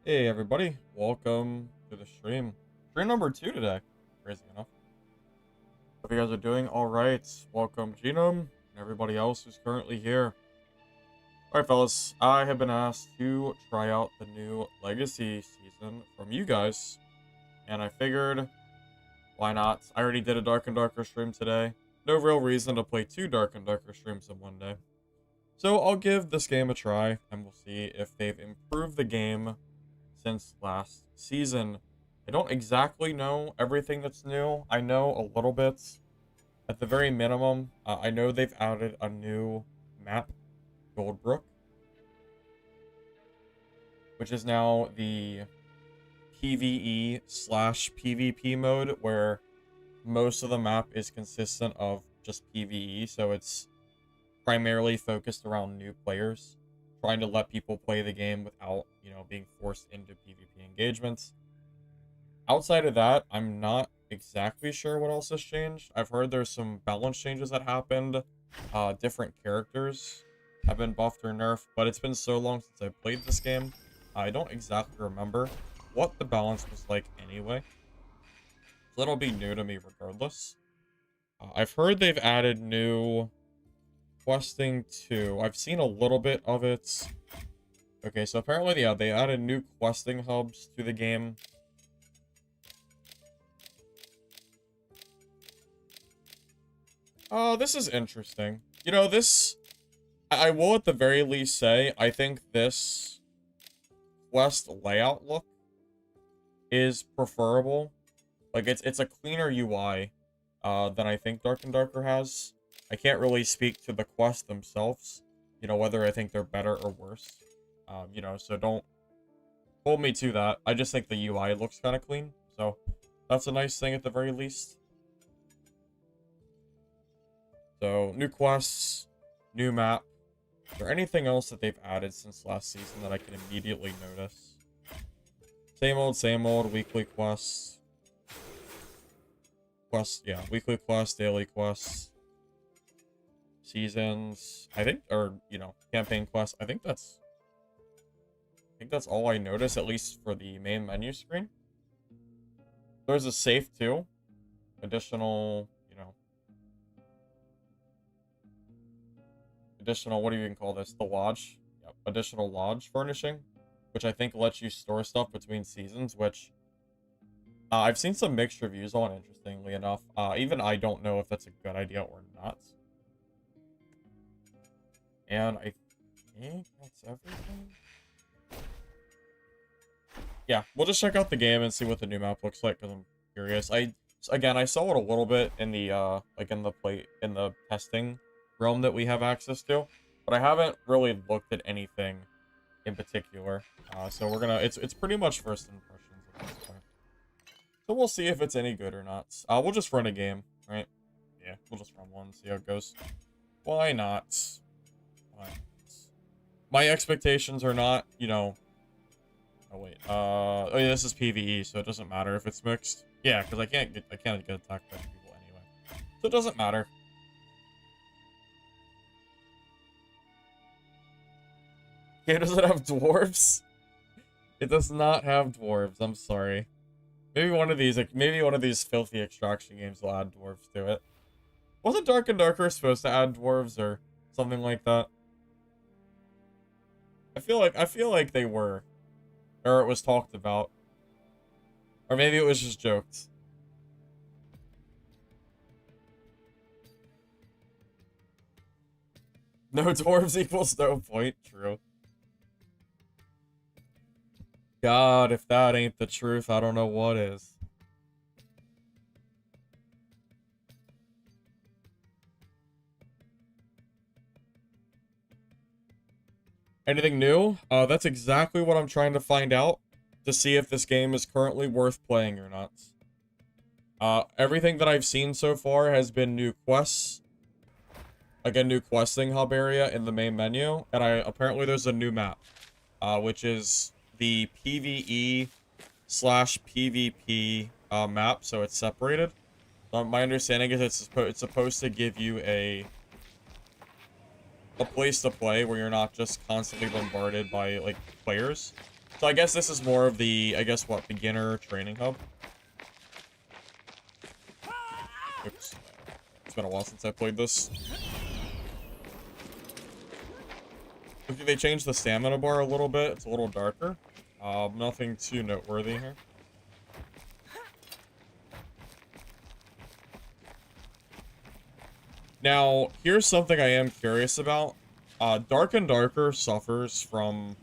Hey everybody, welcome to the stream. Stream number 2 today, crazy enough. Hope you guys are doing alright. Welcome Genome and everybody else who's currently here. Alright fellas, I have been asked to try out the new Legacy season from you guys. And I figured, why not? I already did a Dark and Darker stream today. No real reason to play 2 Dark and Darker streams in one day. So I'll give this game a try, and we'll see if they've improved the game since last season. I don't exactly know everything that's new. I know a little bit. At the very minimum, I know they've added a new map, Goldbrook, which is now the PvE slash PvP mode, where most of the map is consistent of just PvE, so it's primarily focused around new players, trying to let people play the game without, being forced into PvP engagements. Outside of that, I'm not exactly sure what else has changed. I've heard there's some balance changes that happened. Different characters have been buffed or nerfed, but it's been so long since I played this game, I don't exactly remember what the balance was like anyway. So that'll be new to me regardless. I've heard they've added new questing too. I've seen a little bit of it. Okay, so apparently, yeah, they added new questing hubs to the game. Oh, this is interesting. This, I will at the very least say, I think this quest layout look is preferable. Like, it's a cleaner UI than I think Dark and Darker has. I can't really speak to the quests themselves, whether I think they're better or worse. So don't hold me to that. I just think the UI looks kind of clean, so that's a nice thing at the very least. So, new quests, new map. Is there anything else that they've added since last season that I can immediately notice? Same old, weekly quests. Weekly quests, daily quests. Seasons, I think, or, campaign quests. I think that's all I noticed, at least for the main menu screen. There's a safe, too. Additional, what do you even call this? The lodge. Yep. Additional lodge furnishing, which I think lets you store stuff between seasons, which I've seen some mixed reviews on, interestingly enough. Even I don't know if that's a good idea or not. And I think that's everything. Yeah, we'll just check out the game and see what the new map looks like, because I'm curious. I saw it a little bit in the in the testing realm that we have access to, but I haven't really looked at anything in particular. So we're gonna it's pretty much first impressions at this point. So we'll see if it's any good or not. We'll just run a game, right? Yeah, we'll just run one, see how it goes. Why not? Why not? My expectations are not, oh wait, oh yeah, this is PvE, so it doesn't matter if it's mixed. Yeah, because I can't get attacked by people anyway, so it doesn't matter. Okay, does it have dwarves? It does not have dwarves. I'm sorry. Maybe one of these filthy extraction games will add dwarves to it. Wasn't Dark and Darker supposed to add dwarves or something like that? I feel like they were. Or it was talked about. Or maybe it was just joked. No dwarves equals no point. True. God, if that ain't the truth, I don't know what is. Anything new? That's exactly what I'm trying to find out, to see if this game is currently worth playing or not. Everything that I've seen so far has been new quests, like a new questing hub area in the main menu, and apparently there's a new map, which is the PvE slash PvP map, so it's separated. My understanding is it's supposed to give you a place to play where you're not just constantly bombarded by, like, players. So I guess this is more of the, I guess, what, beginner training hub? Oops. It's been a while since I played this. Okay, they changed the stamina bar a little bit. It's a little darker. Nothing too noteworthy here. Now, here's something I am curious about. Dark and Darker suffers from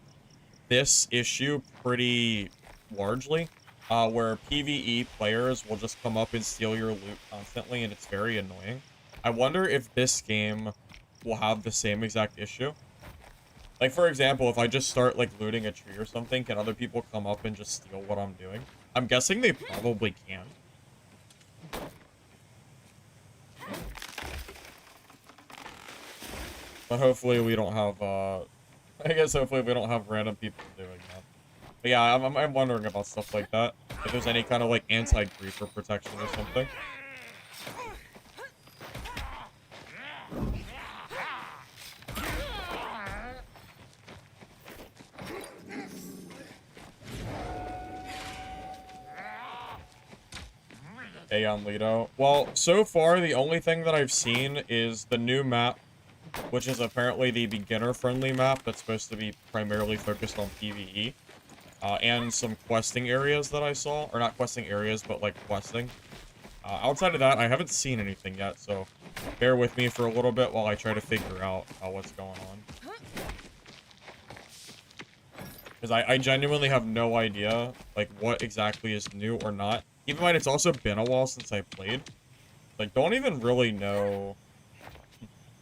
this issue pretty largely, where PvE players will just come up and steal your loot constantly, and it's very annoying. I wonder if this game will have the same exact issue. Like, for example, if I just start, like, looting a tree or something, can other people come up and just steal what I'm doing? I'm guessing they probably can. But hopefully we don't have, I guess hopefully we don't have random people doing that. But yeah, I'm wondering about stuff like that. If there's any kind of, like, anti-creeper protection or something. Aeon Lido. Well, so far, the only thing that I've seen is the new map, which is apparently the beginner-friendly map that's supposed to be primarily focused on PvE. And some questing areas that I saw. Or not questing areas, but, like, questing. Outside of that, I haven't seen anything yet, so bear with me for a little bit while I try to figure out what's going on. Because I genuinely have no idea, like, what exactly is new or not. Even when it's also been a while since I played. Like, don't even really know.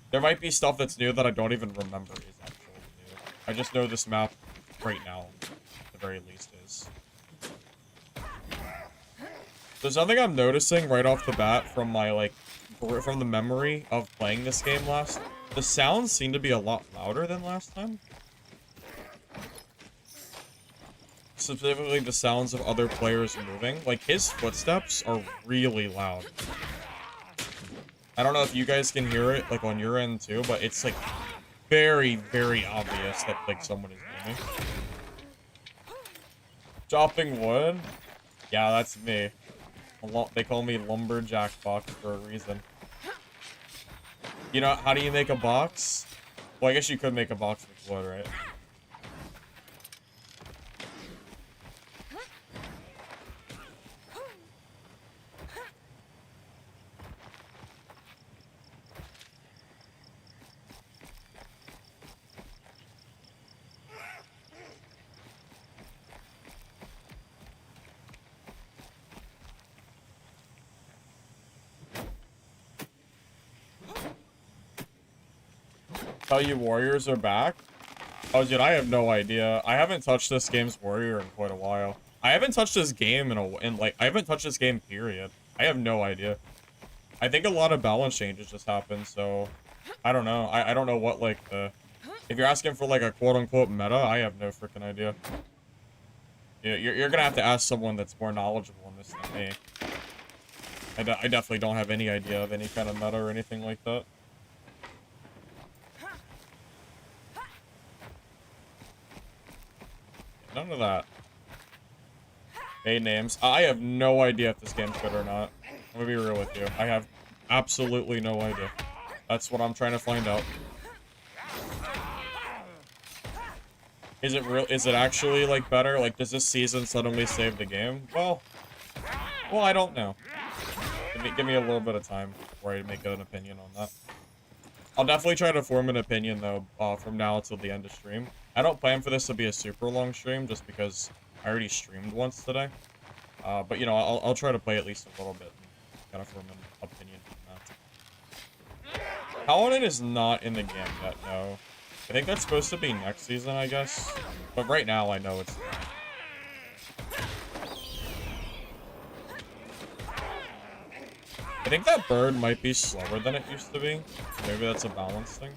There might be stuff that's new that I don't even remember is actually new. I just know this map right now, at the very least, is. There's something I'm noticing right off the bat from my, like, from the memory of playing this game last. The sounds seem to be a lot louder than last time. Specifically the sounds of other players moving. Like, his footsteps are really loud. I don't know if you guys can hear it, like, on your end too, but it's, like, very, very obvious that, like, someone is moving. Chopping wood? Yeah, that's me. They call me Lumberjack Box for a reason. You know, how do you make a box? Well, I guess you could make a box with wood, right? Tell you warriors are back? Oh, dude, I have no idea. I haven't touched this game's warrior in quite a while. I haven't touched this game I haven't touched this game, period. I have no idea. I think a lot of balance changes just happened, so I don't know. I don't know what, like, if you're asking for, like, a quote-unquote meta, I have no freaking idea. You're gonna have to ask someone that's more knowledgeable in this than me. I definitely don't have any idea of any kind of meta or anything like that. None of that. Made names. I have no idea if this game's good or not. I'm gonna be real with you. I have absolutely no idea. That's what I'm trying to find out. Is it real? Is it actually, like, better? Like, does this season suddenly save the game? Well, I don't know. Give me a little bit of time before I make an opinion on that. I'll definitely try to form an opinion, though, from now until the end of stream. I don't plan for this to be a super long stream, just because I already streamed once today. But, you know, I'll try to play at least a little bit and kind of form an opinion on that. Paladin is not in the game yet, no. I think that's supposed to be next season, I guess. But right now, I know it's not. I think that bird might be slower than it used to be. Maybe that's a balance thing.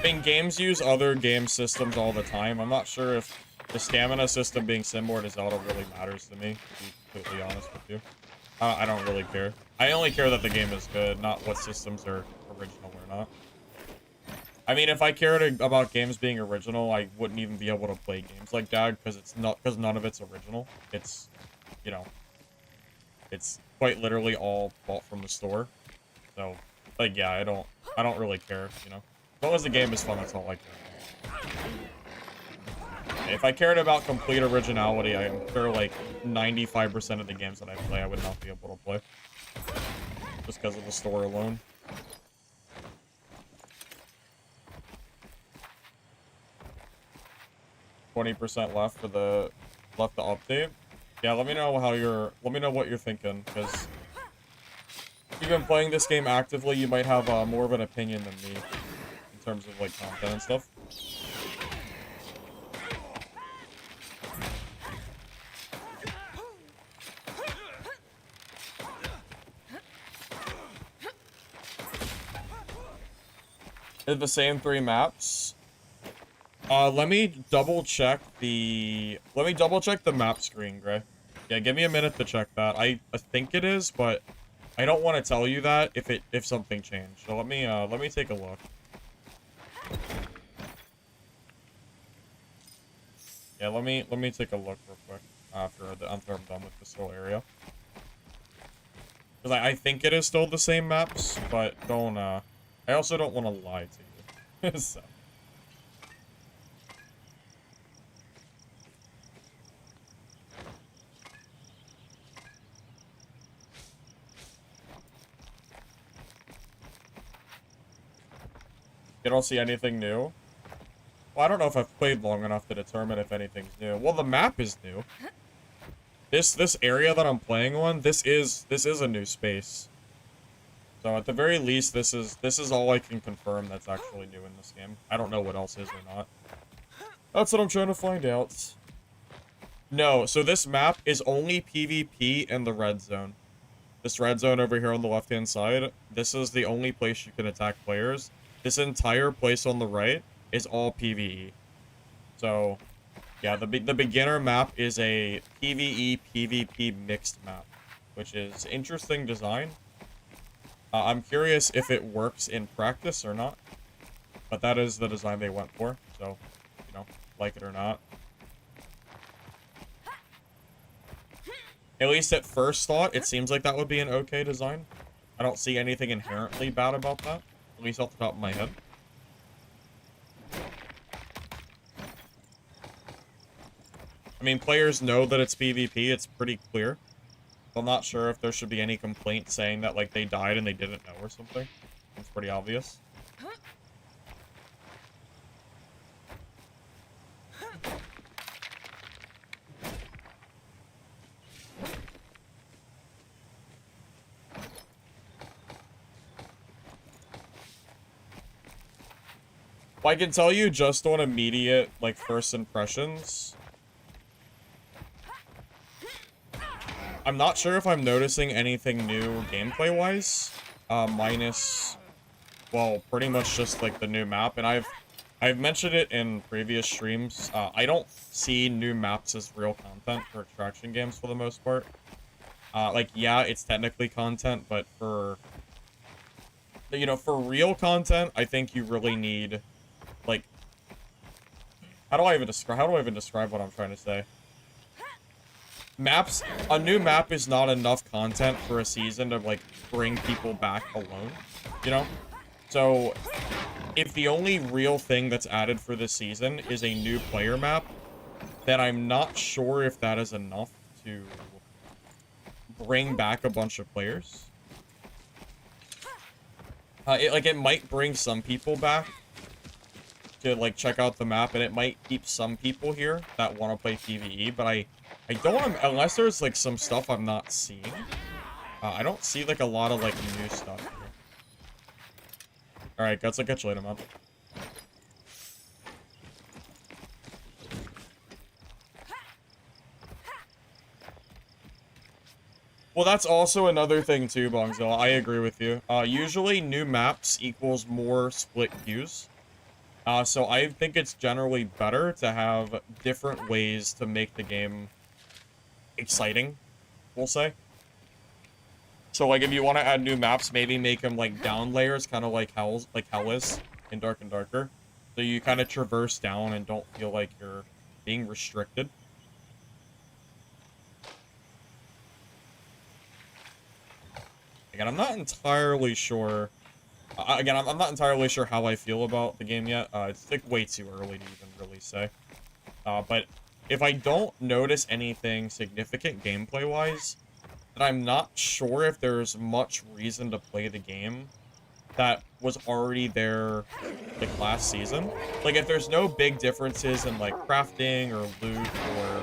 I mean, games use other game systems all the time. I'm not sure if the stamina system being similar to Zelda really matters to me, to be completely honest with you. I don't really care. I only care that the game is good, not what systems are original or not. I mean, if I cared about games being original, I wouldn't even be able to play games like that because none of it's original. It's, you know, it's quite literally all bought from the store. So, like, yeah, I don't really care, you know. As long as the game is fun, that's all I care about. If I cared about complete originality, I'm sure like 95% of the games that I play, I would not be able to play. Just because of the store alone. 20% left for the update. Yeah, let me know what you're thinking, because if you've been playing this game actively, you might have more of an opinion than me in terms of like content and stuff. It's the same 3 maps. Let me double check the map screen, Gray. Yeah, give me a minute to check that. I think it is, but I don't want to tell you that if something changed. So let me take a look. Yeah, let me take a look real quick after I'm done with this whole area. Because I think it is still the same maps, but don't I also don't want to lie to you. So. You don't see anything new? Well, I don't know if I've played long enough to determine if anything's new. Well, the map is new. This area that I'm playing on, this is a new space. So at the very least, this is all I can confirm that's actually new in this game. I don't know what else is or not. That's what I'm trying to find out. No, so this map is only PvP in the red zone. This red zone over here on the left-hand side, this is the only place you can attack players. This entire place on the right is all PvE. So, yeah, the beginner map is a PvE PvP mixed map, which is interesting design. I'm curious if it works in practice or not, but that is the design they went for. So, you know, like it or not. At least at first thought, it seems like that would be an okay design. I don't see anything inherently bad about that, at least off the top of my head. I mean, players know that it's PvP, it's pretty clear. I'm not sure if there should be any complaint saying that, like, they died and they didn't know or something. It's pretty obvious. Well, I can tell you just on immediate, like, first impressions. I'm not sure if I'm noticing anything new gameplay-wise. Minus, well, pretty much just, like, the new map. And I've mentioned it in previous streams. I don't see new maps as real content for extraction games for the most part. Like, yeah, it's technically content, but for, you know, for real content, I think you really need, like, how do I even describe what I'm trying to say? Maps, a new map is not enough content for a season to, like, bring people back alone, you know? So, if the only real thing that's added for this season is a new player map, then I'm not sure if that is enough to bring back a bunch of players. It might bring some people back to, like, check out the map, and it might keep some people here that want to play PvE, but I don't, unless there's, like, some stuff I'm not seeing. I don't see, like, a lot of, like, new stuff here. Alright, guys, I'll catch you later, man. Well, that's also another thing, too, Bongzilla. I agree with you. Usually, new maps equals more split queues. So I think it's generally better to have different ways to make the game exciting, we'll say. So, like, if you want to add new maps, maybe make them, like, down layers, kind of like Hell is in Dark and Darker. So you kind of traverse down and don't feel like you're being restricted. Again, I'm not entirely sure. Again, I'm not entirely sure how I feel about the game yet. It's, like, way too early to even really say. But if I don't notice anything significant gameplay-wise, then I'm not sure if there's much reason to play the game that was already there, like, last season. Like, if there's no big differences in, like, crafting or loot or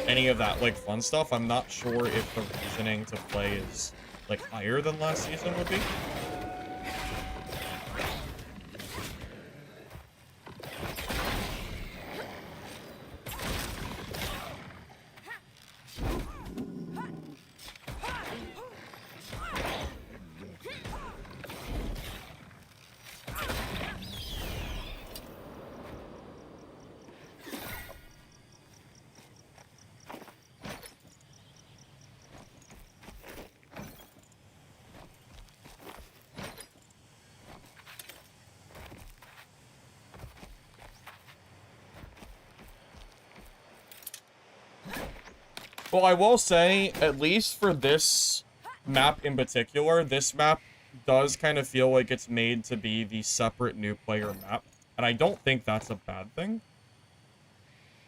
any of that, like, fun stuff, I'm not sure if the reasoning to play is, like, higher than last season would be. Well, I will say, at least for this map in particular, this map does kind of feel like it's made to be the separate new player map. And I don't think that's a bad thing.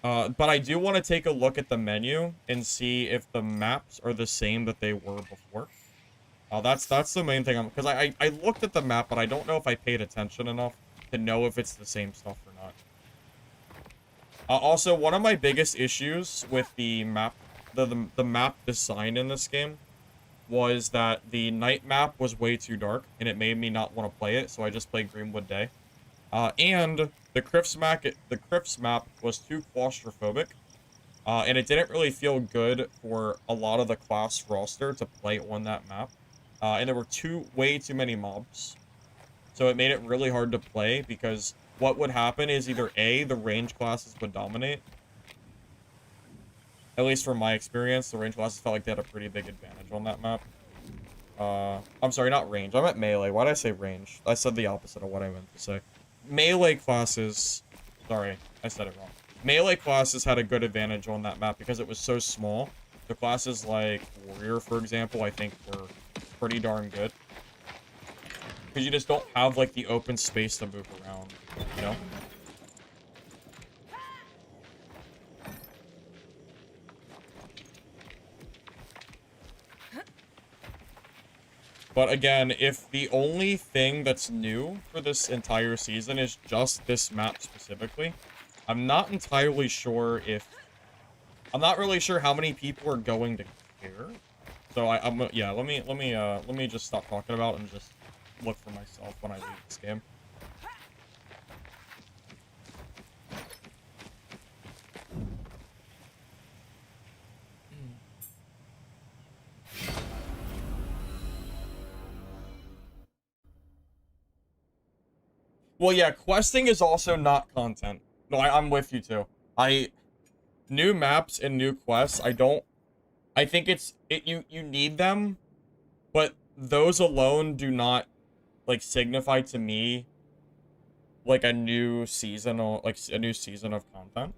But I do want to take a look at the menu and see if the maps are the same that they were before. That's the main thing. Because I looked at the map, but I don't know if I paid attention enough to know if it's the same stuff or not. Also, one of my biggest issues with the map, the map design in this game, was that the night map was way too dark, and it made me not want to play it, so I just played Greenwood Day. And the Crifts map was too claustrophobic, and it didn't really feel good for a lot of the class roster to play on that map. And there were way too many mobs, so it made it really hard to play, because what would happen is either A, the range classes would dominate. At least from my experience, the range classes felt like they had a pretty big advantage on that map. I'm sorry, not range. I meant melee. Why did I say range? I said the opposite of what I meant to say. Melee classes... Sorry, I said it wrong. Melee classes had a good advantage on that map because it was so small. The classes like Warrior, for example, I think were pretty darn good. Because you just don't have, like, the open space to move around, you know? But again, if the only thing that's new for this entire season is just this map specifically, I'm not entirely sure if... I'm not really sure how many people are going to care. So yeah, let me just stop talking about it and just look for myself when I leave this game. Well, yeah, questing is also not content. No, I'm with you too. New maps and new quests, I think you need them, but those alone do not, like, signify to me, like, a new season or, like, a new season of content.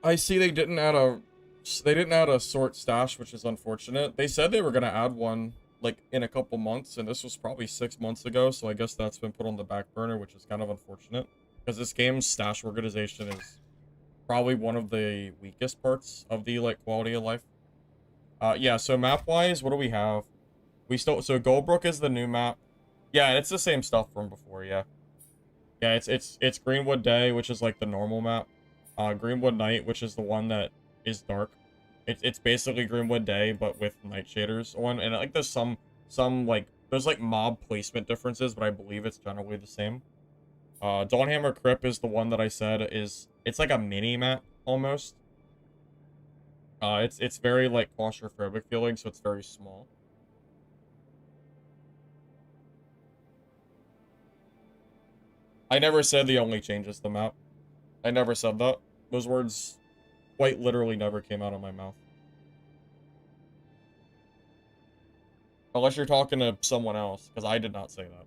I see they didn't add a sort stash, which is unfortunate. They said they were gonna add one, like, in a couple months, and this was probably 6 months ago, so I guess that's been put on the back burner, which is kind of unfortunate. Because this game's stash organization is probably one of the weakest parts of the, like, quality of life. Yeah, so map-wise, what do we have? So Goldbrook is the new map. Yeah, it's the same stuff from before, yeah. Yeah, it's Greenwood Day, which is, like, the normal map. Greenwood Night, which is the one that is dark. It's basically Greenwood Day, but with night shaders on. And, like, there's some, like, there's, like, mob placement differences, but I believe it's generally the same. Dawnhammer Crypt is the one that I said it's like a mini-map, almost. It's very, like, claustrophobic feeling, so it's very small. I never said the only change is the map. I never said that. Those words quite literally never came out of my mouth. Unless you're talking to someone else, because I did not say that.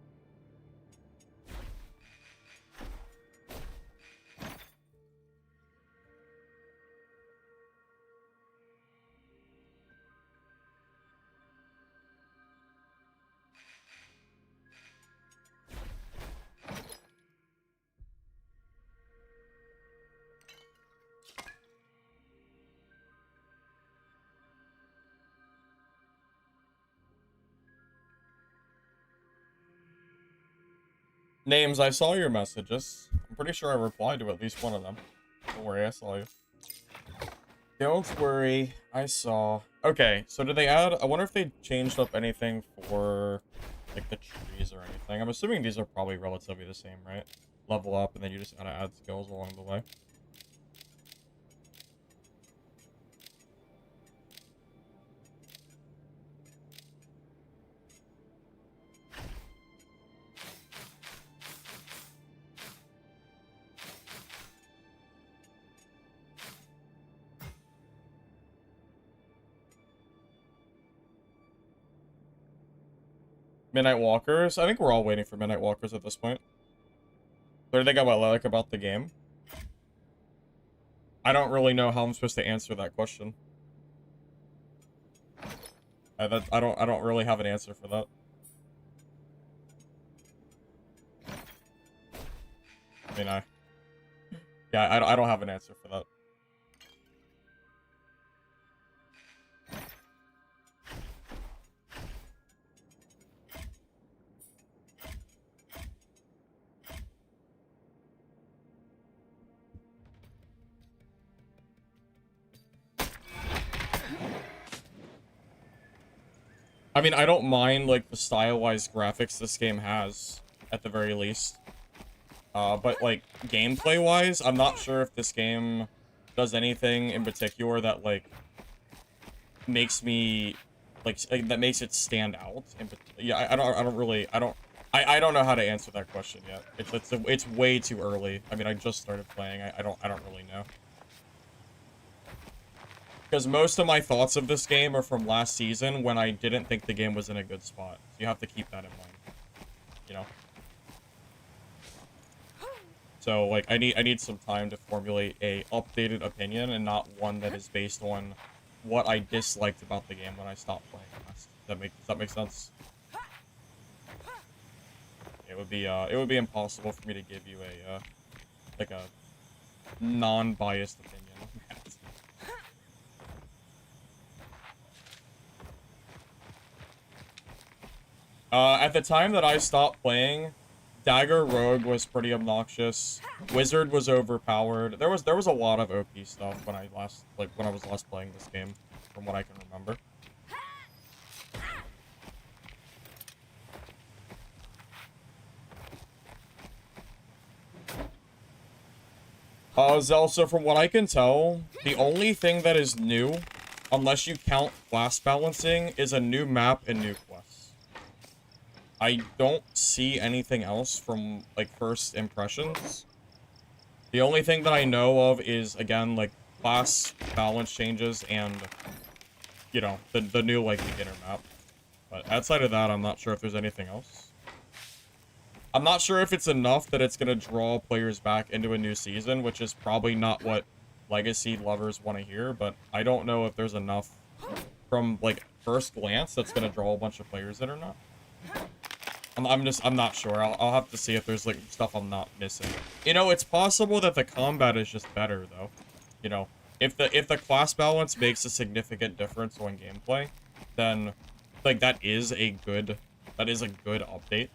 Names, I saw your messages. I'm pretty sure I replied to at least one of them. Don't worry, I saw you. Don't worry, I saw. Okay, so did they add... I wonder if they changed up anything for, like, the trees or anything. I'm assuming these are probably relatively the same, right? Level up, and then you just gotta add skills along the way. Midnight Walkers? I think we're all waiting for Midnight Walkers at this point. What do you think about the game? I don't really know how I'm supposed to answer that question. I don't really have an answer for that. I mean, I don't have an answer for that. I mean, I don't mind, like, the stylized graphics this game has, at the very least. But, like, gameplay-wise, I'm not sure if this game does anything in particular that, like, makes me, like that makes it stand out. Yeah, I don't know how to answer that question yet. It's way too early. I mean, I just started playing. I don't really know. Because most of my thoughts of this game are from last season when I didn't think the game was in a good spot. So you have to keep that in mind. You know? So, like, I need some time to formulate a updated opinion and not one that is based on what I disliked about the game when I stopped playing last. Does that make sense? It would be impossible for me to give you a like a non-biased opinion on that. At the time that I stopped playing, Dagger Rogue was pretty obnoxious. Wizard was overpowered. There was a lot of OP stuff when I was last playing this game, from what I can remember. Zelsa, from what I can tell, the only thing that is new, unless you count class balancing, is a new map and new quests. I don't see anything else from, like, first impressions. The only thing that I know of is, again, like, class balance changes and, you know, the new, like, beginner map. But outside of that, I'm not sure if there's anything else. I'm not sure if it's enough that it's going to draw players back into a new season, which is probably not what Legacy lovers want to hear, but I don't know if there's enough from, like, first glance that's going to draw a bunch of players in or not. I'm not sure. I'll have to see if there's, like, stuff I'm not missing. You know, it's possible that the combat is just better, though. You know, if the class balance makes a significant difference on gameplay, then, like, that is a good update.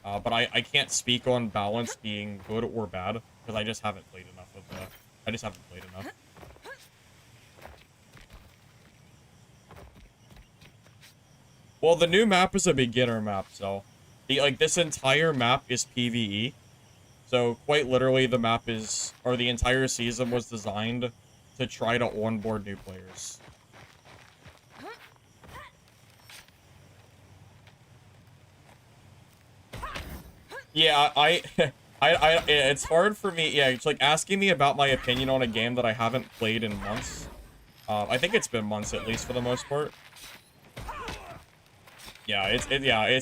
But I can't speak on balance being good or bad, because I just haven't played enough of the... I just haven't played enough. Well, the new map is a beginner map, so... this entire map is PvE. So, quite literally, the map is... or the entire season was designed to try to onboard new players. Yeah, it's hard for me. Yeah, it's like asking me about my opinion on a game that I haven't played in months. I think it's been months at least for the most part. Yeah, it's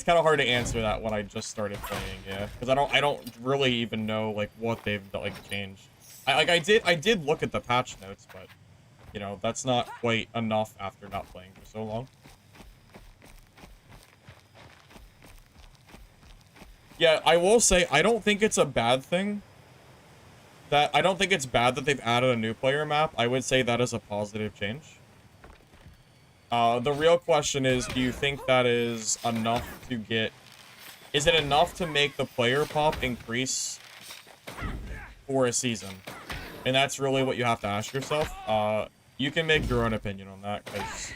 kind of hard to answer that when I just started playing. Yeah, because I don't really even know like what they've like changed. I did look at the patch notes, but you know that's not quite enough after not playing for so long. Yeah, I will say, I don't think it's a bad thing. I don't think it's bad that they've added a new player map. I would say that is a positive change. The real question is, do you think that is enough to get... Is it enough to make the player pop increase for a season? And that's really what you have to ask yourself. You can make your own opinion on that, because,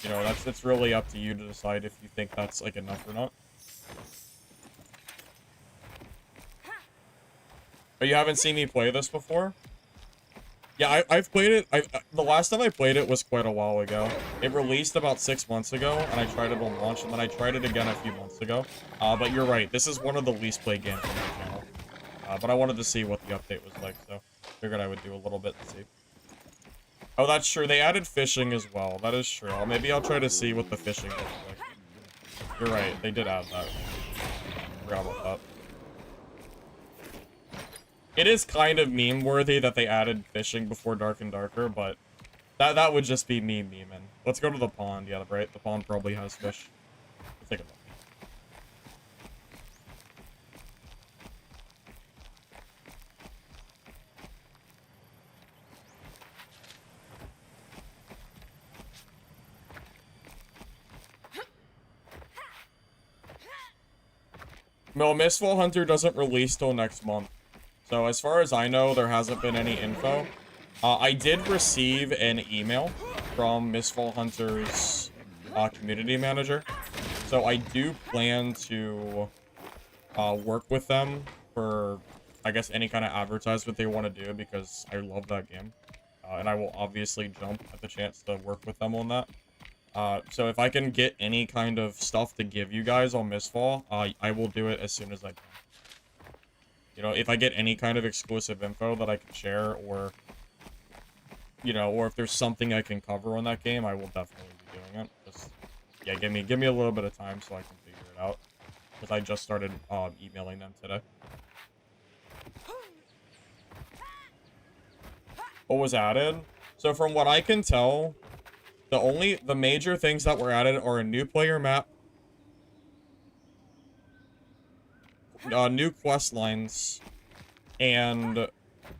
you know, it's really up to you to decide if you think that's, like, enough or not. But you haven't seen me play this before? Yeah, I've played it. The last time I played it was quite a while ago. It released about 6 months ago, and I tried it on launch, and then I tried it again a few months ago. But you're right. This is one of the least played games on my channel. But I wanted to see what the update was like, so figured I would do a little bit to see. Oh, that's true. They added fishing as well. That is true. Maybe I'll try to see what the fishing looks like. You're right. They did add that. Forgot about that. It is kind of meme-worthy that they added fishing before Dark and Darker, but that would just be me memeing. Let's go to the pond. Yeah, right? The pond probably has fish. Let's take a look. No, Misfall Hunter doesn't release till next month. So as far as I know, there hasn't been any info. I did receive an email from Misfall Hunter's community manager. So I do plan to work with them for, I guess, any kind of advertisement they want to do, because I love that game. And I will obviously jump at the chance to work with them on that. So if I can get any kind of stuff to give you guys on Misfall, I will do it as soon as I can. You know, if I get any kind of exclusive info that I can share, or, you know, or if there's something I can cover on that game, I will definitely be doing it. Just, yeah, give me a little bit of time so I can figure it out. Because I just started emailing them today. What was added? So from what I can tell, the major things that were added are a new player map, new quest lines, and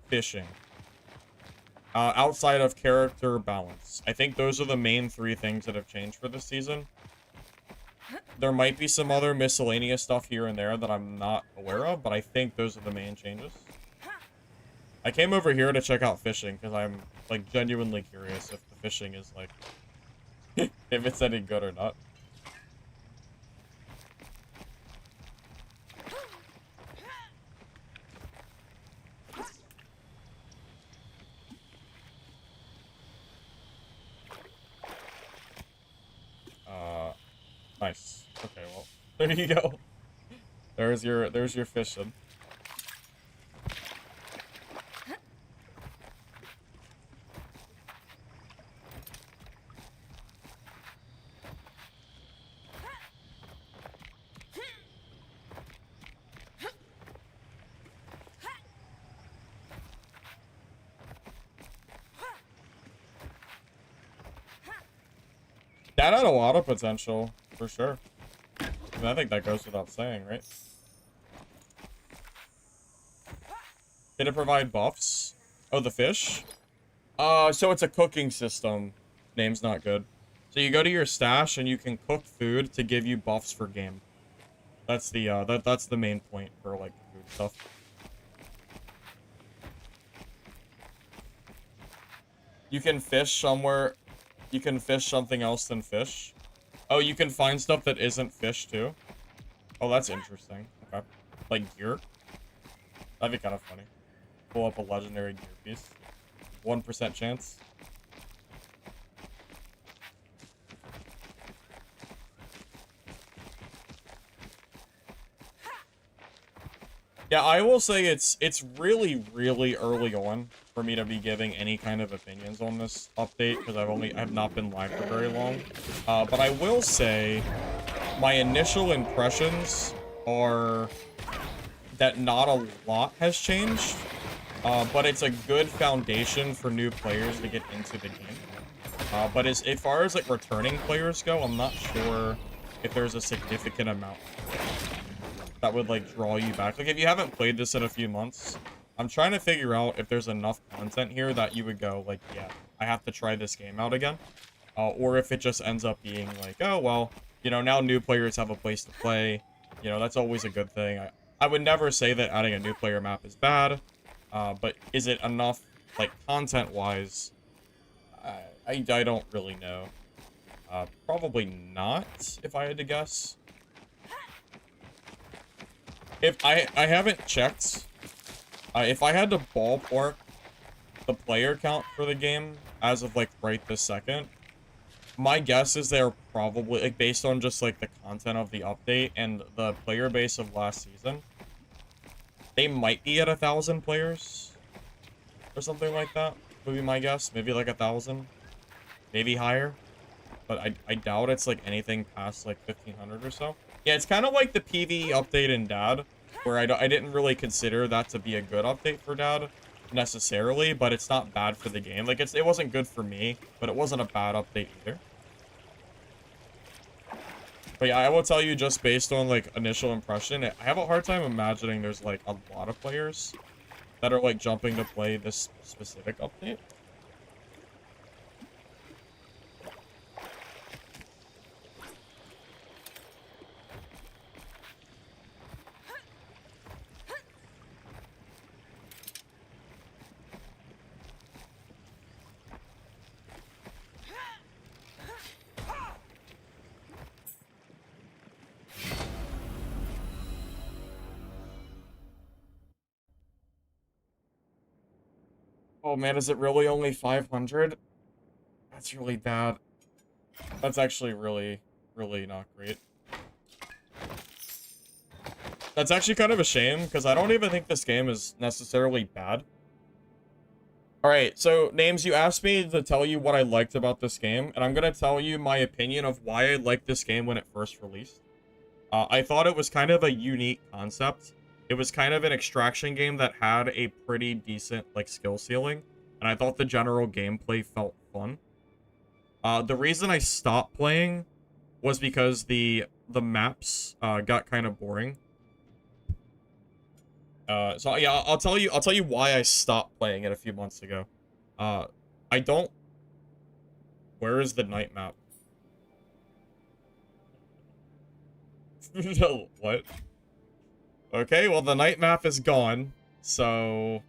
fishing. Outside of character balance. I think those are the main 3 things that have changed for this season. There might be some other miscellaneous stuff here and there that I'm not aware of, but I think those are the main changes. I came over here to check out fishing, because I'm, like, genuinely curious if the fishing is, like, if it's any good or not. Nice. Okay, well, there you go. There's your fishing. That had a lot of potential, for sure. I think that goes without saying, right? Did it provide buffs? Oh, the fish? So it's a cooking system. Name's not good. So you go to your stash and you can cook food to give you buffs for game. That's the that's the main point for like food stuff. You can fish somewhere. You can fish something else than fish. Oh, you can find stuff that isn't fish too. Oh, that's interesting. Okay. Like gear? That'd be kind of funny. Pull up a legendary gear piece. 1% chance. Yeah, I will say it's really, really early on for me to be giving any kind of opinions on this update, because I have not been live for very long. But I will say my initial impressions are that not a lot has changed, but it's a good foundation for new players to get into the game. But as far as like returning players go, I'm not sure if there's a significant amount that would like draw you back. Like if you haven't played this in a few months, I'm trying to figure out if there's enough content here that you would go like, yeah, I have to try this game out again. Or if it just ends up being like, oh, well, you know, now new players have a place to play. You know, that's always a good thing. I would never say that adding a new player map is bad. But is it enough, like, content-wise? I don't really know. Probably not, if I had to guess. If I haven't checked. If I had to ballpark the player count for the game as of, like, right this second, my guess is they're probably, like, based on just, like, the content of the update and the player base of last season, they might be at 1,000 players or something like that, would be my guess. Maybe, like, 1,000, maybe higher, but I doubt it's, like, anything past, like, 1,500 or so. Yeah, it's kind of like the PvE update in Dad, where I didn't really consider that to be a good update for Dad necessarily, but it's not bad for the game. Like, it wasn't good for me, but it wasn't a bad update either. But yeah, I will tell you, just based on like initial impression, I have a hard time imagining there's like a lot of players that are like jumping to play this specific update. Oh man, is it really only 500? That's really bad. That's actually really, really not great. That's actually kind of a shame, because I don't even think this game is necessarily bad. Alright, so, Names, you asked me to tell you what I liked about this game, and I'm going to tell you my opinion of why I liked this game when it first released. I thought it was kind of a unique concept. It was kind of an extraction game that had a pretty decent, like, skill ceiling, and I thought the general gameplay felt fun. The reason I stopped playing was because the maps got kind of boring. So yeah, I'll tell you why I stopped playing it a few months ago. I don't. Where is the night map? What? Okay, well the night map is gone. So,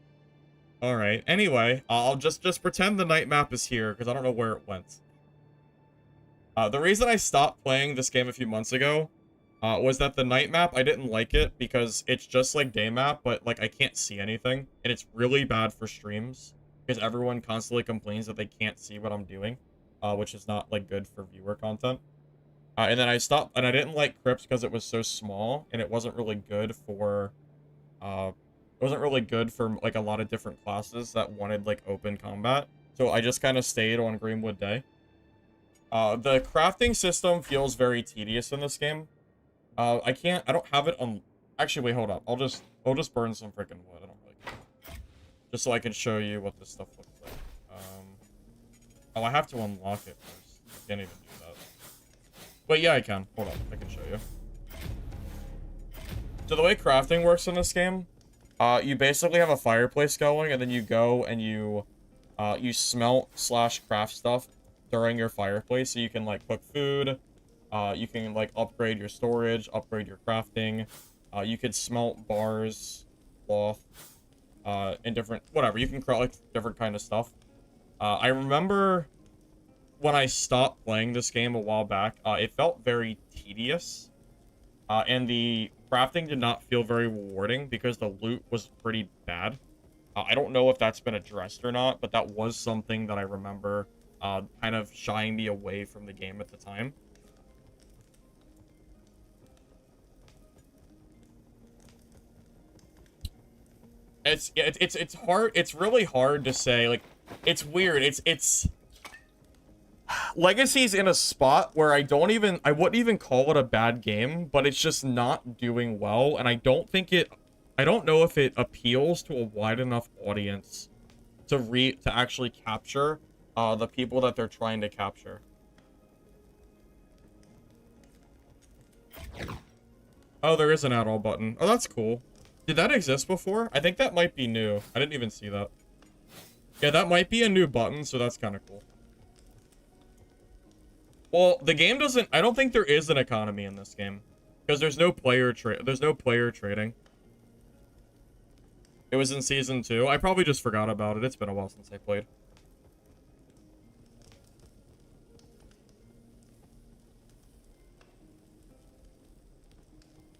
all right. Anyway, I'll just pretend the night map is here because I don't know where it went. The reason I stopped playing this game a few months ago was that the night map, I didn't like it because it's just like day map, but like I can't see anything, and it's really bad for streams because everyone constantly complains that they can't see what I'm doing, which is not like good for viewer content. And then I stopped, and I didn't like Crypts because it was so small, and it wasn't really good for, like a lot of different classes that wanted like open combat. So I just kind of stayed on Greenwood Day. The crafting system feels very tedious in this game. I don't have it on, actually, wait, hold up. I'll just burn some freaking wood. I don't really care. Just so I can show you what this stuff looks like. Oh, I have to unlock it first. I can't even do that. But yeah, I can. Hold on, I can show you. So the way crafting works in this game, you basically have a fireplace going, and then you go and you smelt / craft stuff during your fireplace, so you can like cook food. You can like upgrade your storage, upgrade your crafting. You could smelt bars, cloth, and different whatever. You can craft like different kind of stuff. I remember when I stopped playing this game a while back, it felt very tedious. And the crafting did not feel very rewarding because the loot was pretty bad. I don't know if that's been addressed or not, but that was something that I remember kind of shying me away from the game at the time. It's hard. It's really hard to say. Like, it's weird. It's Legacy's in a spot where I wouldn't even call it a bad game, but it's just not doing well, and I don't know if it appeals to a wide enough audience to actually capture the people that they're trying to capture. Oh, there is an add-all button. Oh, that's cool. Did that exist before? I think that might be new. I didn't even see that. Yeah, that might be a new button, so that's kind of cool. Well, the game doesn't... I don't think there is an economy in this game. Because there's no player trading. It was in Season 2. I probably just forgot about it. It's been a while since I played.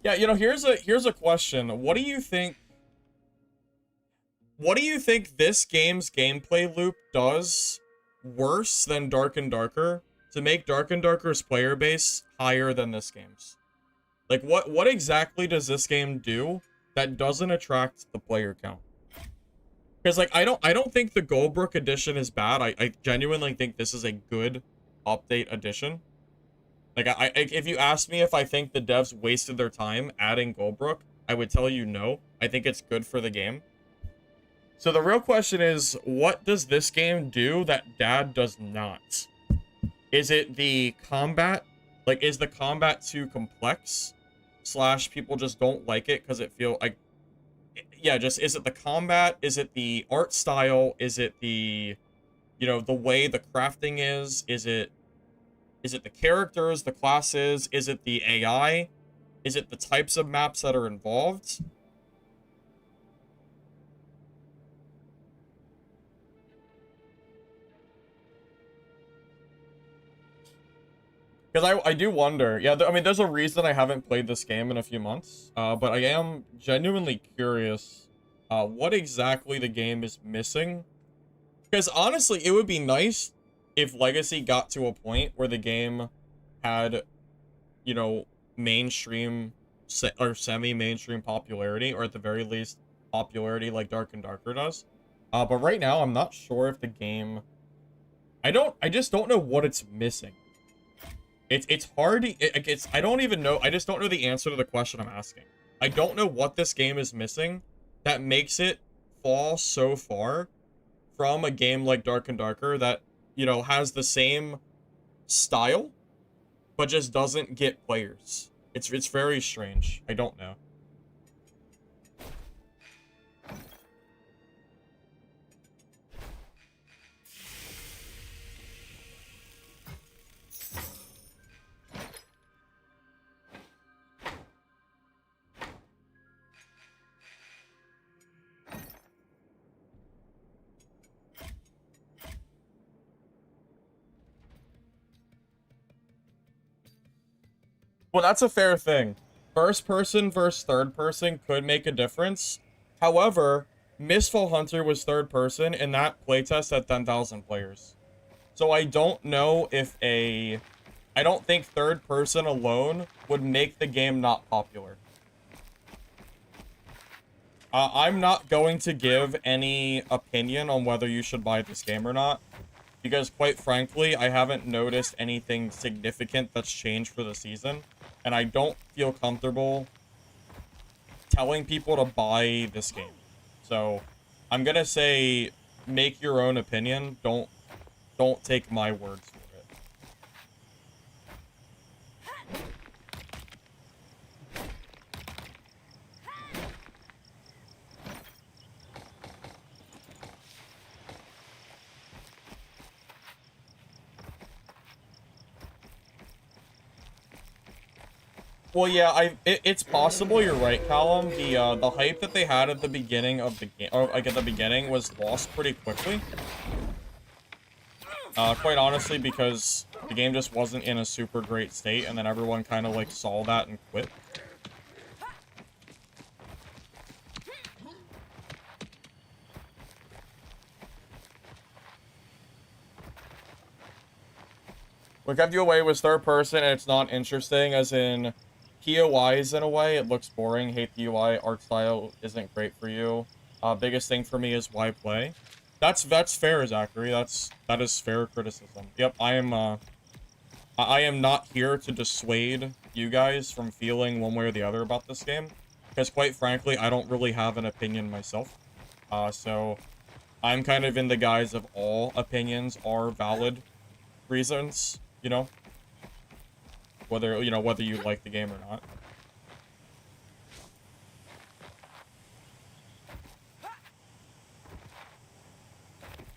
Yeah, you know, here's a question. What do you think this game's gameplay loop does worse than Dark and Darker to make Dark and Darker's player base higher than this game's? Like, what exactly does this game do that doesn't attract the player count? Because, like, I don't think the Goldbrook edition is bad. I genuinely think this is a good update edition. Like, if you ask me if I think the devs wasted their time adding Goldbrook, I would tell you no. I think it's good for the game. So the real question is, what does this game do that Dad does not? Is it the combat? Like, is the combat too complex? / people just don't like it because it feel like... Yeah, just, is it the combat? Is it the art style? Is it the, you know, the way the crafting is? Is it the characters, the classes? Is it the AI? Is it the types of maps that are involved? Because I do wonder. Yeah, I mean, there's a reason I haven't played this game in a few months. But I am genuinely curious what exactly the game is missing. Because honestly, it would be nice if Legacy got to a point where the game had, you know, mainstream or semi-mainstream popularity, or at the very least, popularity like Dark and Darker does. But right now, I'm not sure if the game... I just don't know what it's missing. It's hard to... I don't even know... I just don't know the answer to the question I'm asking. I don't know what this game is missing that makes it fall so far from a game like Dark and Darker that, you know, has the same style, but just doesn't get players. It's very strange. I don't know. Well, that's a fair thing. First person versus third person could make a difference. However, Misfall Hunter was third person, and that playtest had 10,000 players. So I don't know if I don't think third person alone would make the game not popular. I'm not going to give any opinion on whether you should buy this game or not, because quite frankly, I haven't noticed anything significant that's changed for the season, and I don't feel comfortable telling people to buy this game. So I'm gonna say, make your own opinion. Don't take my words for it. Well, yeah, it's possible you're right, Callum. The hype that they had at the beginning of the game, or like at the beginning, was lost pretty quickly. Quite honestly, because the game just wasn't in a super great state, and then everyone kind of like saw that and quit. What kept you away was third person, and it's not interesting, as in POIs in a way. It looks boring. Hate the UI. Art style isn't great for you. Biggest thing for me is why play. That's fair, Zachary. That is fair criticism. Yep, I am not here to dissuade you guys from feeling one way or the other about this game, because quite frankly, I don't really have an opinion myself. So I'm kind of in the guise of all opinions are valid reasons, you know, whether you like the game or not.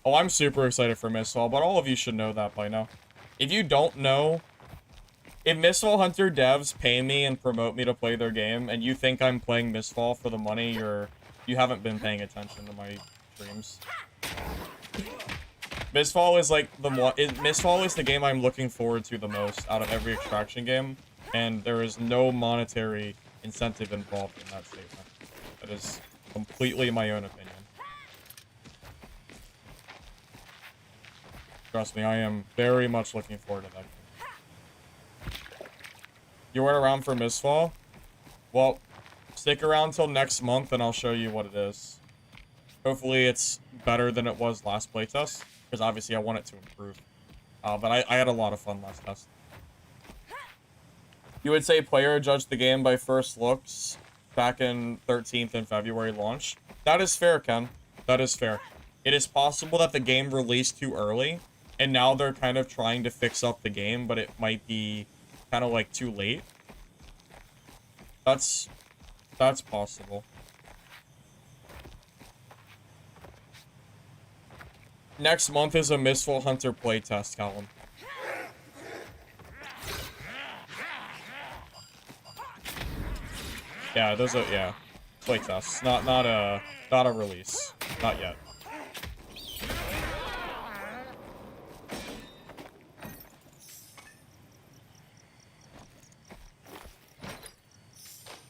Oh, I'm super excited for Misfall, but all of you should know that by now. If you don't know, if Misfall Hunter devs pay me and promote me to play their game, and you think I'm playing Misfall for the money, you haven't been paying attention to my streams. Misfall is like Misfall is the game I'm looking forward to the most out of every extraction game, and there is no monetary incentive involved in that statement. That is completely my own opinion. Trust me, I am very much looking forward to that game. You weren't around for Misfall? Well, stick around till next month and I'll show you what it is. Hopefully it's better than it was last playtest, because obviously I want it to improve. But I had a lot of fun last test. You would say player judged the game by first looks back in 13th and February launch. That is fair, Ken. That is fair. It is possible that the game released too early, and now they're kind of trying to fix up the game, but it might be kind of like too late. That's possible. Next month is a Misfall Hunter playtest, Callum. Yeah, those are playtests, not a release, not yet.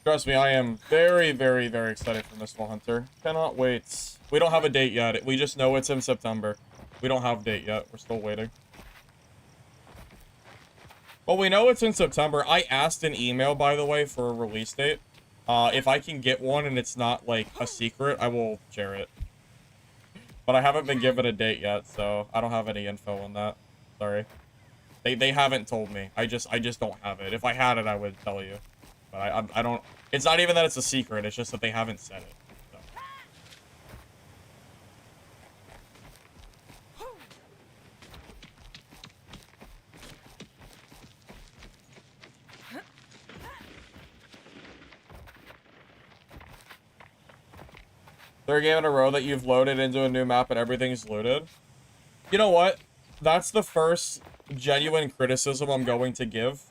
Trust me, I am very, very, very excited for Misfall Hunter. Cannot wait. We don't have a date yet. We just know it's in September. We don't have a date yet. We're still waiting. Well, we know it's in September. I asked an email, by the way, for a release date. If I can get one and it's not, like, a secret, I will share it. But I haven't been given a date yet, so I don't have any info on that. Sorry. They haven't told me. I just don't have it. If I had it, I would tell you. But I don't... It's not even that it's a secret, it's just that they haven't said it. So. Third game in a row that you've loaded into a new map and everything's looted. You know what? That's the first genuine criticism I'm going to give.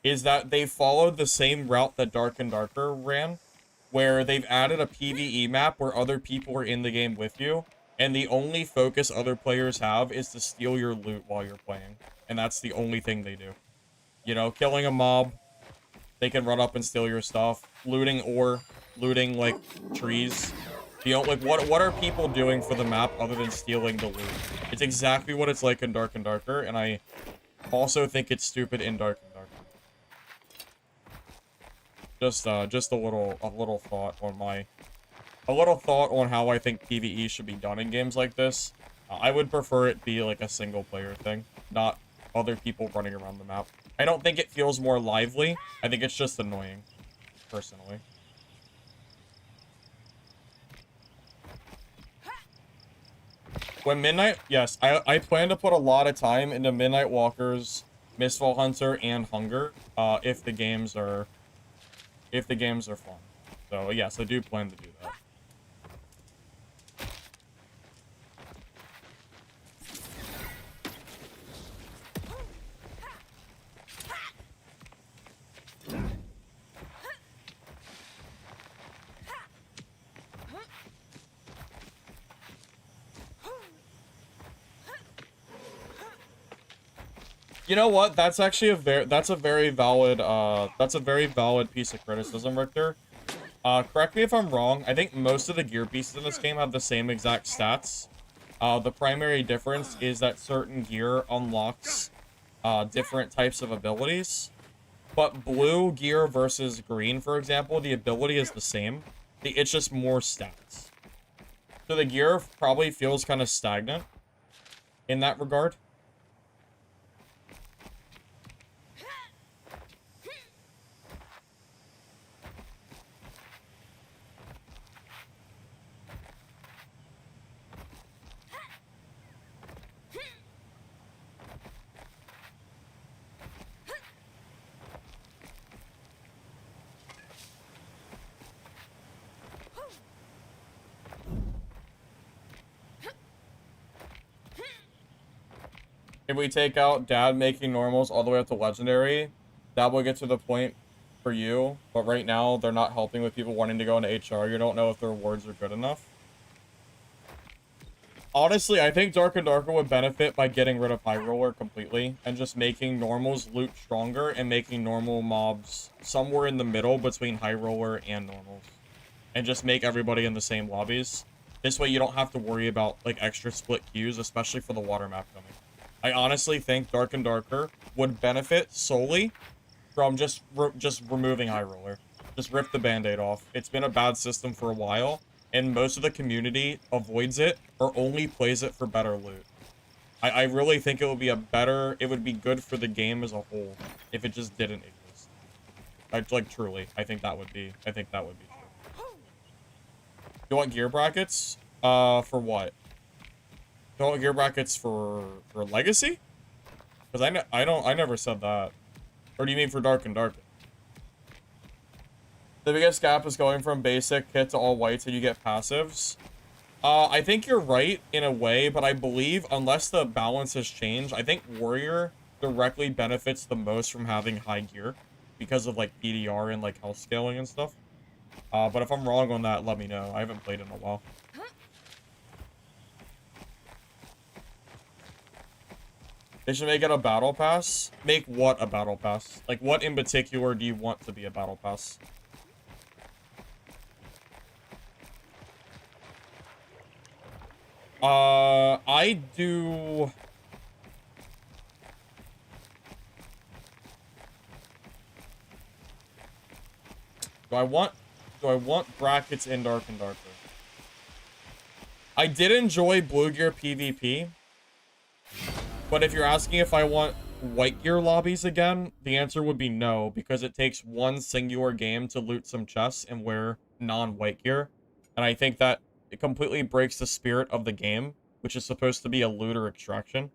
Is that they followed the same route that Dark and Darker ran, where they've added a PvE map where other people are in the game with you, and the only focus other players have is to steal your loot while you're playing. And that's the only thing they do. You know, killing a mob, they can run up and steal your stuff. Looting ore, looting, like, trees. You know, like, what are people doing for the map other than stealing the loot? It's exactly what it's like in Dark and Darker, and I also think it's stupid in Dark and Darker. Just a little thought on how I think PvE should be done in games like this. I would prefer it be like a single player thing, not other people running around the map. I don't think it feels more lively. I think it's just annoying, personally. When Midnight, yes, I plan to put a lot of time into Midnight Walkers, Misfall Hunter, and Hunger, if the games are fun. So, yes, I do plan to do that. You know what? That's actually that's a very valid piece of criticism, Richter. Correct me if I'm wrong. I think most of the gear pieces in this game have the same exact stats. The primary difference is that certain gear unlocks different types of abilities. But blue gear versus green, for example, the ability is the same. It's just more stats. So the gear probably feels kind of stagnant in that regard. If we take out dad making normals all the way up to legendary, that will get to the point for you. But right now, they're not helping with people wanting to go into HR. You don't know if the rewards are good enough. Honestly, I think Dark and Darker would benefit by getting rid of High Roller completely and just making normals loot stronger and making normal mobs somewhere in the middle between High Roller and normals. And just make everybody in the same lobbies. This way you don't have to worry about like extra split queues, especially for the water map coming. I honestly think Dark and Darker would benefit solely from just removing High Roller. Just rip the band-aid off. It's been a bad system for a while, and most of the community avoids it or only plays it for better loot. I really think it would be it would be good for the game as a whole if it just didn't exist. Like truly, I think that would be true. You want gear brackets? For what? You want gear brackets for Legacy? Because I never said that. Or do you mean for Dark and Darker? The biggest gap is going from basic kit to all whites and you get passives. I think you're right in a way, but I believe unless the balance has changed, I think Warrior directly benefits the most from having high gear because of like PDR and like health scaling and stuff. But if I'm wrong on that, let me know. I haven't played in a while. They should make it a battle pass. Make what a battle pass? Like, what in particular do you want to be a battle pass? I do... Do I want brackets in Dark and Darker? I did enjoy Blue Gear PvP. But if you're asking if I want white gear lobbies again, the answer would be no, because it takes one singular game to loot some chests and wear non-white gear. And I think that it completely breaks the spirit of the game, which is supposed to be a looter extraction.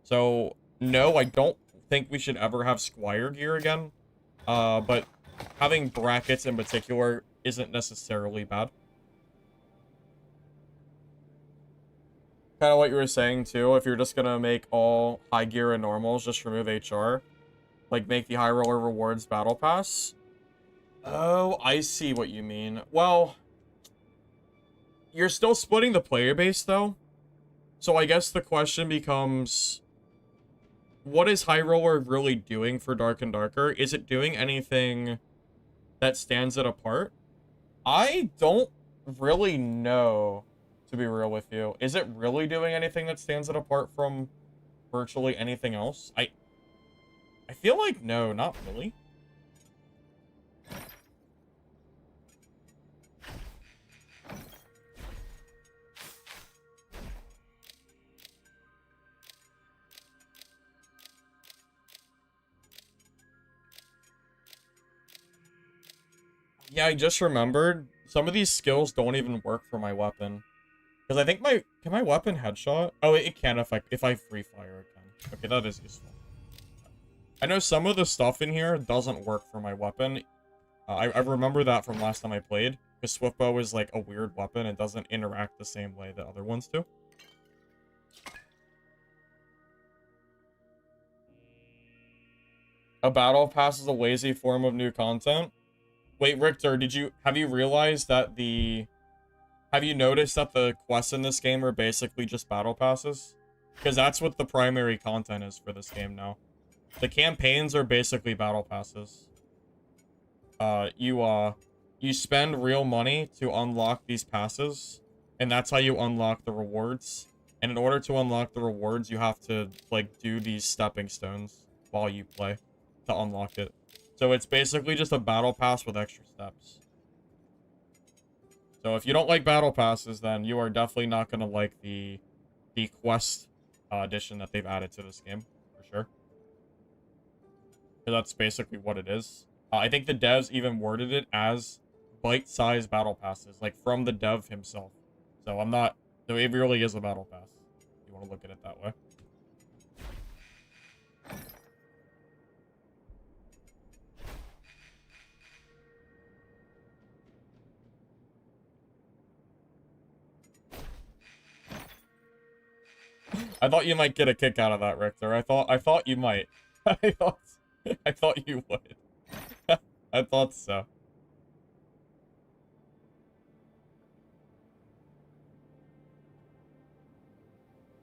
So, no, I don't think we should ever have Squire gear again. But having brackets in particular isn't necessarily bad. Kind of what you were saying too, if you're just gonna make all high gear and normals, just remove HR. Like, make the high roller rewards battle pass. Oh, I see what you mean. Well, you're still splitting the player base though. So I guess the question becomes, what is high roller really doing for Dark and Darker? Is it doing anything that stands it apart? I don't really know, to be real with you. Is it really doing anything that stands it apart from virtually anything else? I feel like no, not really. Yeah, I just remembered some of these skills don't even work for my weapon. Because I think can my weapon headshot? Oh, it can if I free fire, it can. Okay, that is useful. I know some of the stuff in here doesn't work for my weapon. I remember that from last time I played. Because Swiftbow is like a weird weapon and doesn't interact the same way that other ones do. A battle pass is a lazy form of new content. Wait, Richter, have you realized that have you noticed that the quests in this game are basically just battle passes? Because that's what the primary content is for this game now. The campaigns are basically battle passes. You spend real money to unlock these passes, and that's how you unlock the rewards. And in order to unlock the rewards, you have to, like, do these stepping stones while you play to unlock it. So it's basically just a battle pass with extra steps. So if you don't like battle passes, then you are definitely not going to like the quest addition that they've added to this game, for sure. So that's basically what it is. I think the devs even worded it as bite-sized battle passes, like from the dev himself. So I'm not... So it really is a battle pass, if you want to look at it that way. I thought you might get a kick out of that, Richter. I thought you might. I thought you would. I thought so.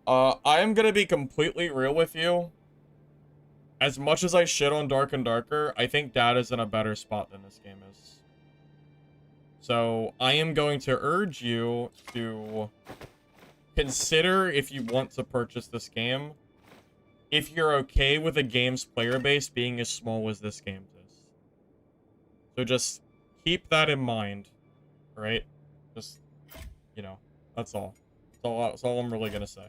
I am gonna be completely real with you. As much as I shit on Dark and Darker, I think Dad is in a better spot than this game is. So, I am going to urge you to consider if you want to purchase this game, if you're okay with a game's player base being as small as this game is. So just keep that in mind, right? Just, you know, that's all. That's all I'm really gonna say.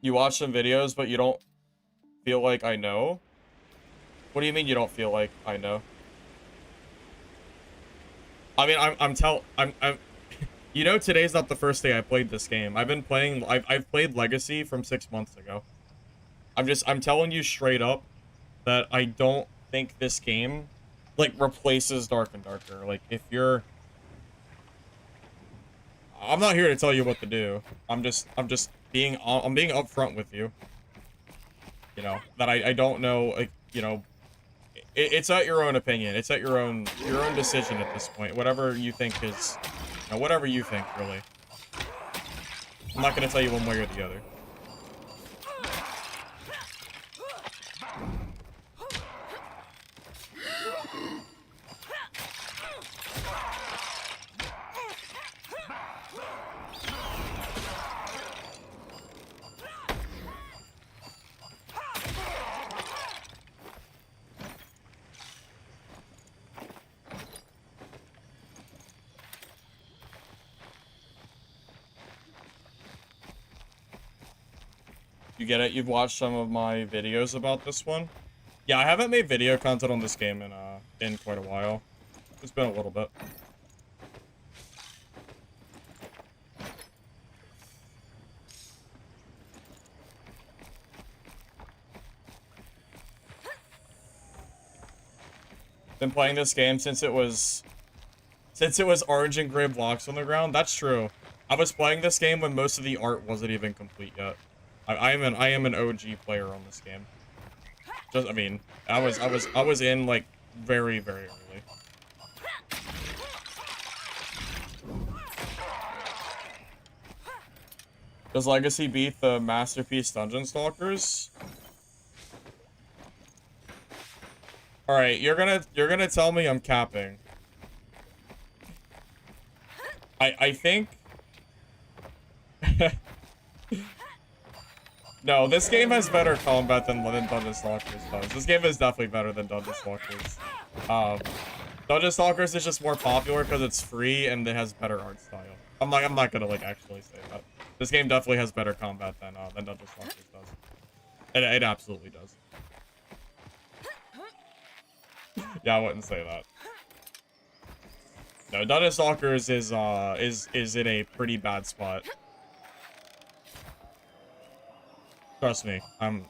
You watch some videos, but you don't feel like I know? What do you mean you don't feel like I know? I mean, I'm you know, today's not the first day I played this game. I've played Legacy from 6 months ago. I'm telling you straight up that I don't think this game, like, replaces Dark and Darker. Like, if you're... I'm not here to tell you what to do. I'm being upfront with you. You know, that I don't know, like, you know, it's at your own opinion. It's at your own decision at this point. Whatever you think is, you know, whatever you think, really. I'm not gonna tell you one way or the other. You get it? You've watched some of my videos about this one? Yeah, I haven't made video content on this game in quite a while. It's been a little bit. Been playing this game since it was orange and gray blocks on the ground. That's true. I was playing this game when most of the art wasn't even complete yet. I am an OG player on this game. Just, I mean, I was in, like, very, very early. Does Legacy beat the Masterpiece Dungeon Stalkers? Alright, you're gonna tell me I'm capping. I think... No, this game has better combat than Dungeon Stalkers does. This game is definitely better than Dungeon Stalkers. Dungeon Stalkers is just more popular because it's free and it has better art style. I'm not gonna, like, actually say that. This game definitely has better combat than Dungeon Stalkers does. It absolutely does. Yeah, I wouldn't say that. No, Dungeon Stalkers is in a pretty bad spot. Trust me, yeah.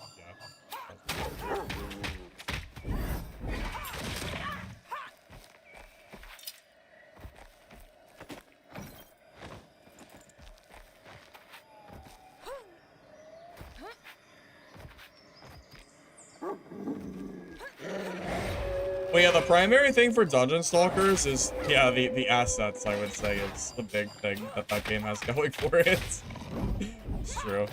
Well, yeah, the primary thing for Dungeon Stalkers is, yeah, the assets, I would say, is the big thing that game has going for it. It's true.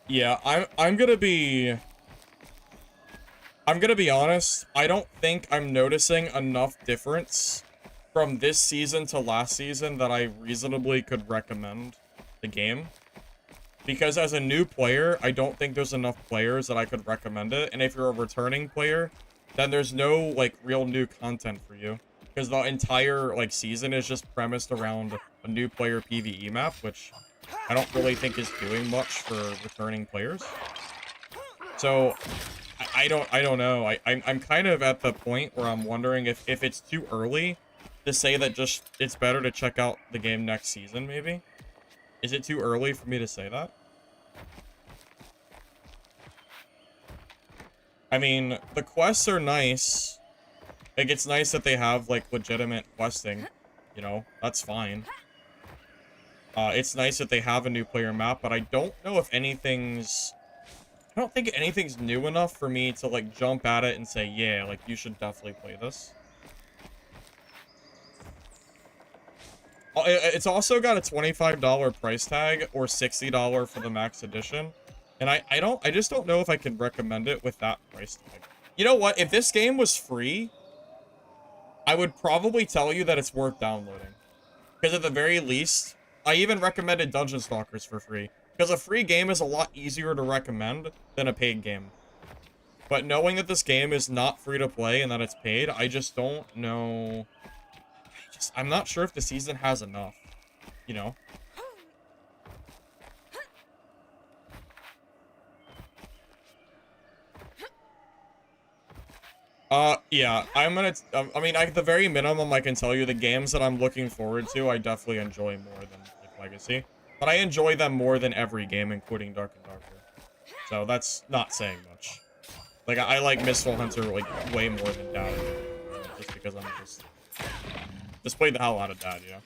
Yeah, I'm gonna be honest. I don't think I'm noticing enough difference from this season to last season that I reasonably could recommend the game. Because as a new player, I don't think there's enough players that I could recommend it. And if you're a returning player, then there's no, like, real new content for you. Because the entire, like, season is just premised around a new player PvE map, which I don't really think is doing much for returning players. So, I don't know. I'm kind of at the point where I'm wondering if it's too early to say that just it's better to check out the game next season, maybe? Is it too early for me to say that? I mean, the quests are nice. Like, it's nice that they have, like, legitimate questing. You know, that's fine. It's nice that they have a new player map, but I don't know if anything's... I don't think anything's new enough for me to, like, jump at it and say, yeah, like, you should definitely play this. It's also got a $25 price tag or $60 for the max edition. And I just don't know if I can recommend it with that price tag. You know what? If this game was free, I would probably tell you that it's worth downloading. Because at the very least, I even recommended Dungeon Stalkers for free. Because a free game is a lot easier to recommend than a paid game. But knowing that this game is not free to play and that it's paid, I just don't know. I'm not sure if the season has enough, you know? Yeah, I mean, at the very minimum, I can tell you the games that I'm looking forward to, I definitely enjoy more than, like, Legacy. But I enjoy them more than every game, including Dark and Darker. So that's not saying much. Like, I like Misfall Hunter, like, way more than Dad. Just because I'm just play the hell out of Dad, yeah.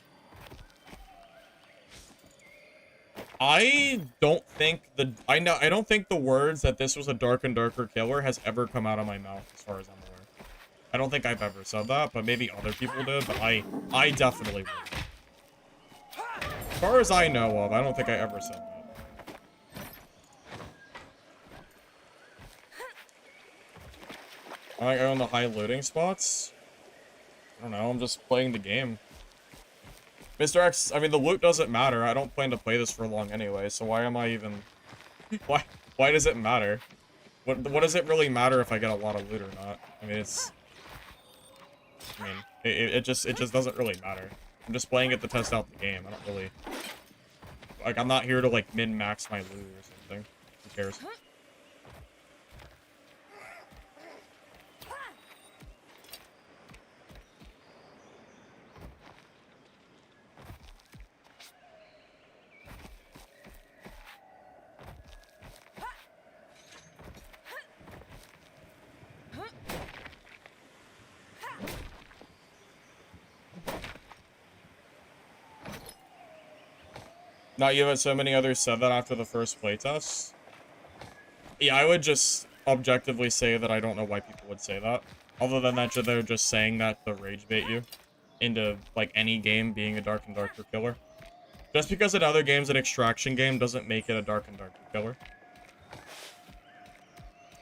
I don't think I don't think the words that this was a Dark and Darker killer has ever come out of my mouth, as far as I'm aware. I don't think I've ever said that, but maybe other people did, but I definitely would. As far as I know of, I don't think I ever said that. I own the high loading spots? I don't know, I'm just playing the game. Mr. X, I mean, the loot doesn't matter. I don't plan to play this for long anyway, so why am I even... Why does it matter? What does it really matter if I get a lot of loot or not? I mean, it just doesn't really matter. I'm just playing it to test out the game. I don't really... Like, I'm not here to, like, min-max my loot or something. Who cares? Not you, but so many others said that after the first playtest. Yeah, I would just objectively say that I don't know why people would say that. Other than that, they're just saying that to rage bait you into, like, any game being a Dark and Darker killer. Just because in other games an extraction game doesn't make it a Dark and Darker killer.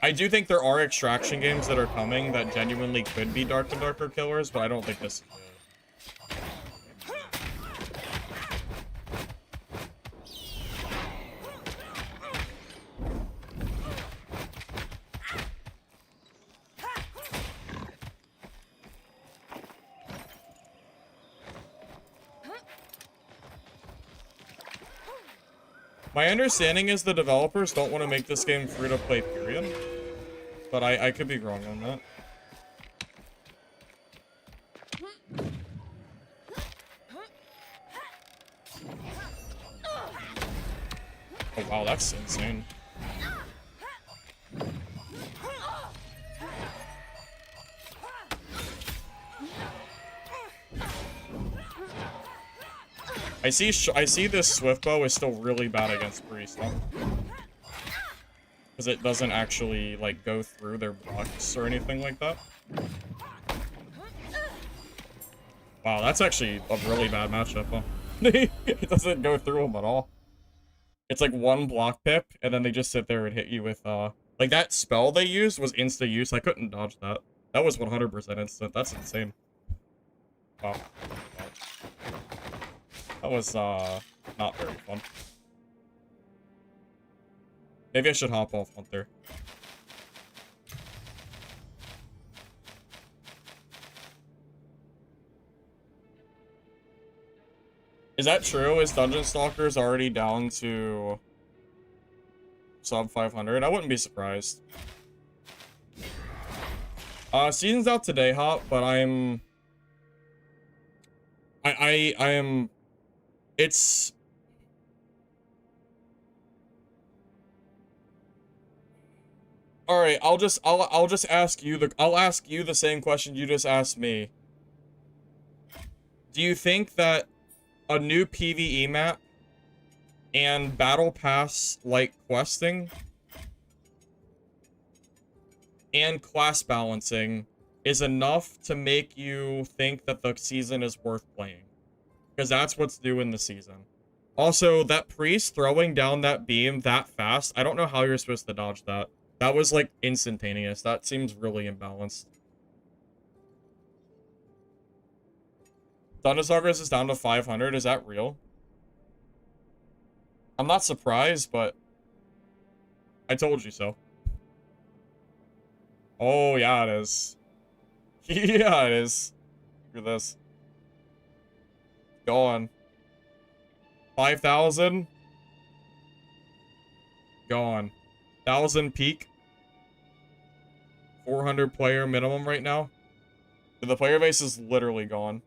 I do think there are extraction games that are coming that genuinely could be Dark and Darker killers, but I don't think this is it. My understanding is the developers don't want to make this game free to play, period. But I could be wrong on that. Oh wow, that's insane. I see this Swift Bow is still really bad against Priest, huh? Because it doesn't actually, like, go through their blocks or anything like that. Wow, that's actually a really bad matchup, huh? It doesn't go through them at all. It's like one block pip, and then they just sit there and hit you with, like, that spell they used was insta-use. I couldn't dodge that. That was 100% instant. That's insane. Wow. That was, not very fun. Maybe I should hop off Hunter. Is that true? Is Dungeon Stalkers already down to sub 500? I wouldn't be surprised. Season's out today, Hop, but I am, it's, all right, I'll just ask you I'll ask you the same question you just asked me. Do you think that a new PvE map and battle pass like questing and class balancing is enough to make you think that the season is worth playing? Because that's what's new in the season. Also, that priest throwing down that beam that fast, I don't know how you're supposed to dodge that. That was, like, instantaneous. That seems really imbalanced. Thunder Sagas is down to 500. Is that real? I'm not surprised, but I told you so. Oh, yeah, it is. Yeah, it is. Look at this. Go on. 5,000. Gone. 1,000 peak. 400 player minimum right now. The player base is literally gone.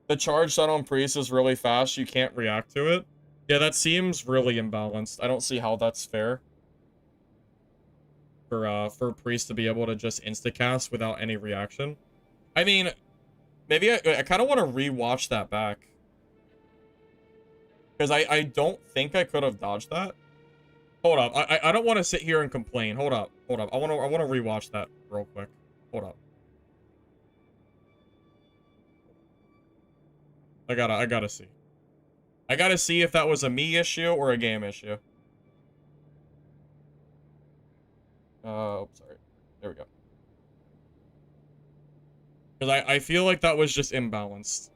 The charge done on Priest is really fast. You can't react to it. Yeah, that seems really imbalanced. I don't see how that's fair. For Priest to be able to just instacast without any reaction. I mean, maybe I kind of want to rewatch that back. Because I don't think I could have dodged that. Hold up. I don't want to sit here and complain. Hold up. Hold up. I want to rewatch that real quick. Hold up. I gotta see. I gotta see if that was a me issue or a game issue. Oh, sorry. There we go. Because I feel like that was just imbalanced.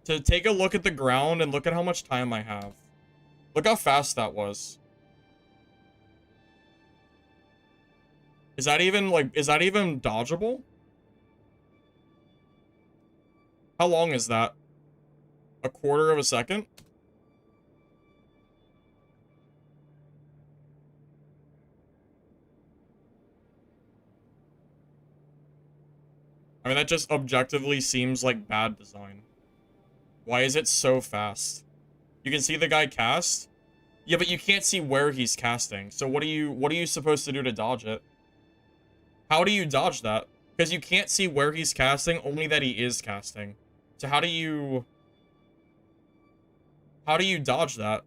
To take a look at the ground and look at how much time I have. Look how fast that was. Is that even, like, is that even dodgeable? How long is that? A quarter of a second? I mean, that just objectively seems like bad design. Why is it so fast? You can see the guy cast? Yeah, but you can't see where he's casting. So what are you supposed to do to dodge it? How do you dodge that? Because you can't see where he's casting, only that he is casting. So how do you dodge that?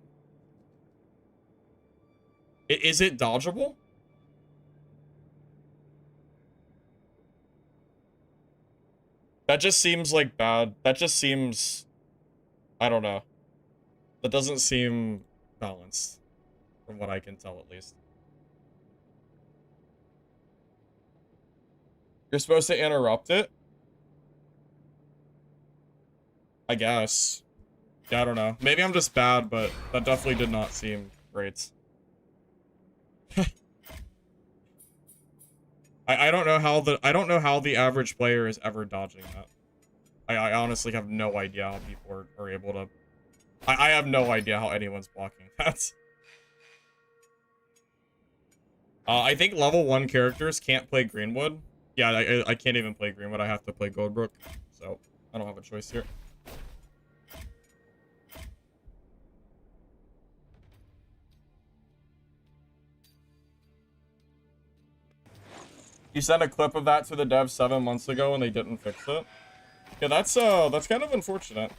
Is it dodgeable? That just seems like bad. That just seems, I don't know. That doesn't seem balanced, from what I can tell at least. You're supposed to interrupt it? I guess. Yeah, I don't know. Maybe I'm just bad, but that definitely did not seem great. I don't know how the average player is ever dodging that. I honestly have no idea how people are able to. I have no idea how anyone's blocking that. I think level 1 characters can't play Greenwood. Yeah, I can't even play Greenwood. I have to play Goldbrook. So, I don't have a choice here. You sent a clip of that to the devs 7 months ago and they didn't fix it. Yeah, that's kind of unfortunate.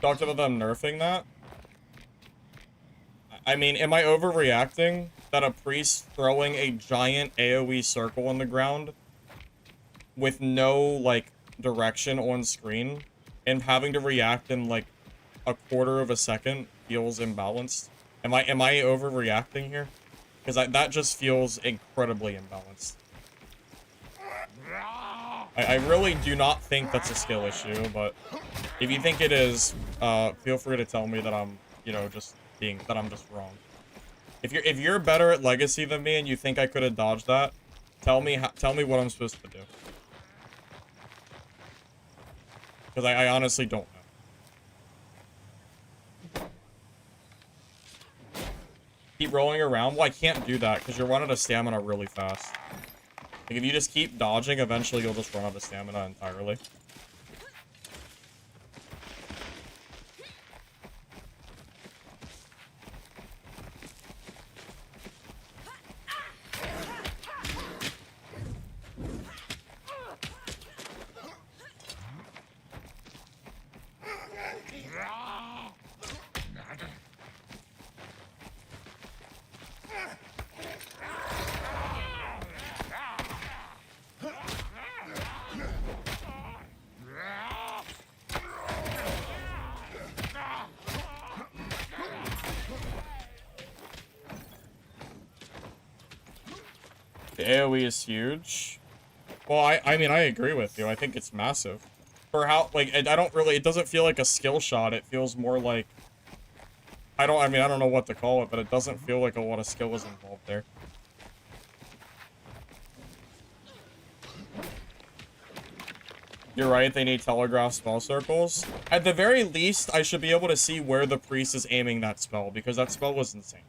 Talked about them nerfing that. I mean, am I overreacting that a priest throwing a giant AoE circle on the ground with no, like, direction on screen and having to react in, like, a quarter of a second feels imbalanced? Am I overreacting here? Because that just feels incredibly imbalanced. I really do not think that's a skill issue, but if you think it is, feel free to tell me that I'm, you know, that I'm just wrong. If you're better at Legacy than me and you think I could have dodged that, tell me what I'm supposed to do. Because I honestly don't know. Keep rolling around? Well, I can't do that because you're running out of stamina really fast. Like, if you just keep dodging, eventually you'll just run out of stamina entirely. The AoE is huge. Well, I mean, I agree with you. I think it's massive. For how, like, I don't really, it doesn't feel like a skill shot. It feels more like, I don't know what to call it, but it doesn't feel like a lot of skill is involved there. You're right, they need telegraph spell circles. At the very least, I should be able to see where the priest is aiming that spell, because that spell was insane.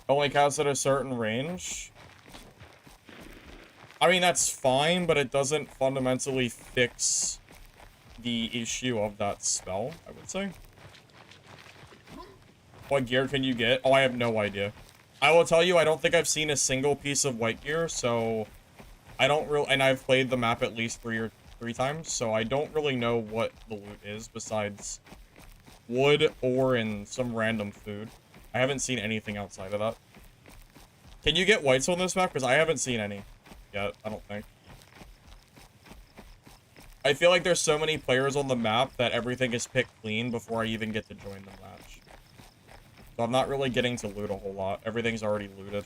Only casts at a certain range. I mean, that's fine, but it doesn't fundamentally fix the issue of that spell, I would say. What gear can you get? Oh, I have no idea. I will tell you, I don't think I've seen a single piece of white gear, so I don't really, and I've played the map at least three times, so I don't really know what the loot is besides wood, ore, and some random food. I haven't seen anything outside of that. Can you get whites on this map? Because I haven't seen any yet, I don't think. I feel like there's so many players on the map that everything is picked clean before I even get to join the match. So I'm not really getting to loot a whole lot. Everything's already looted.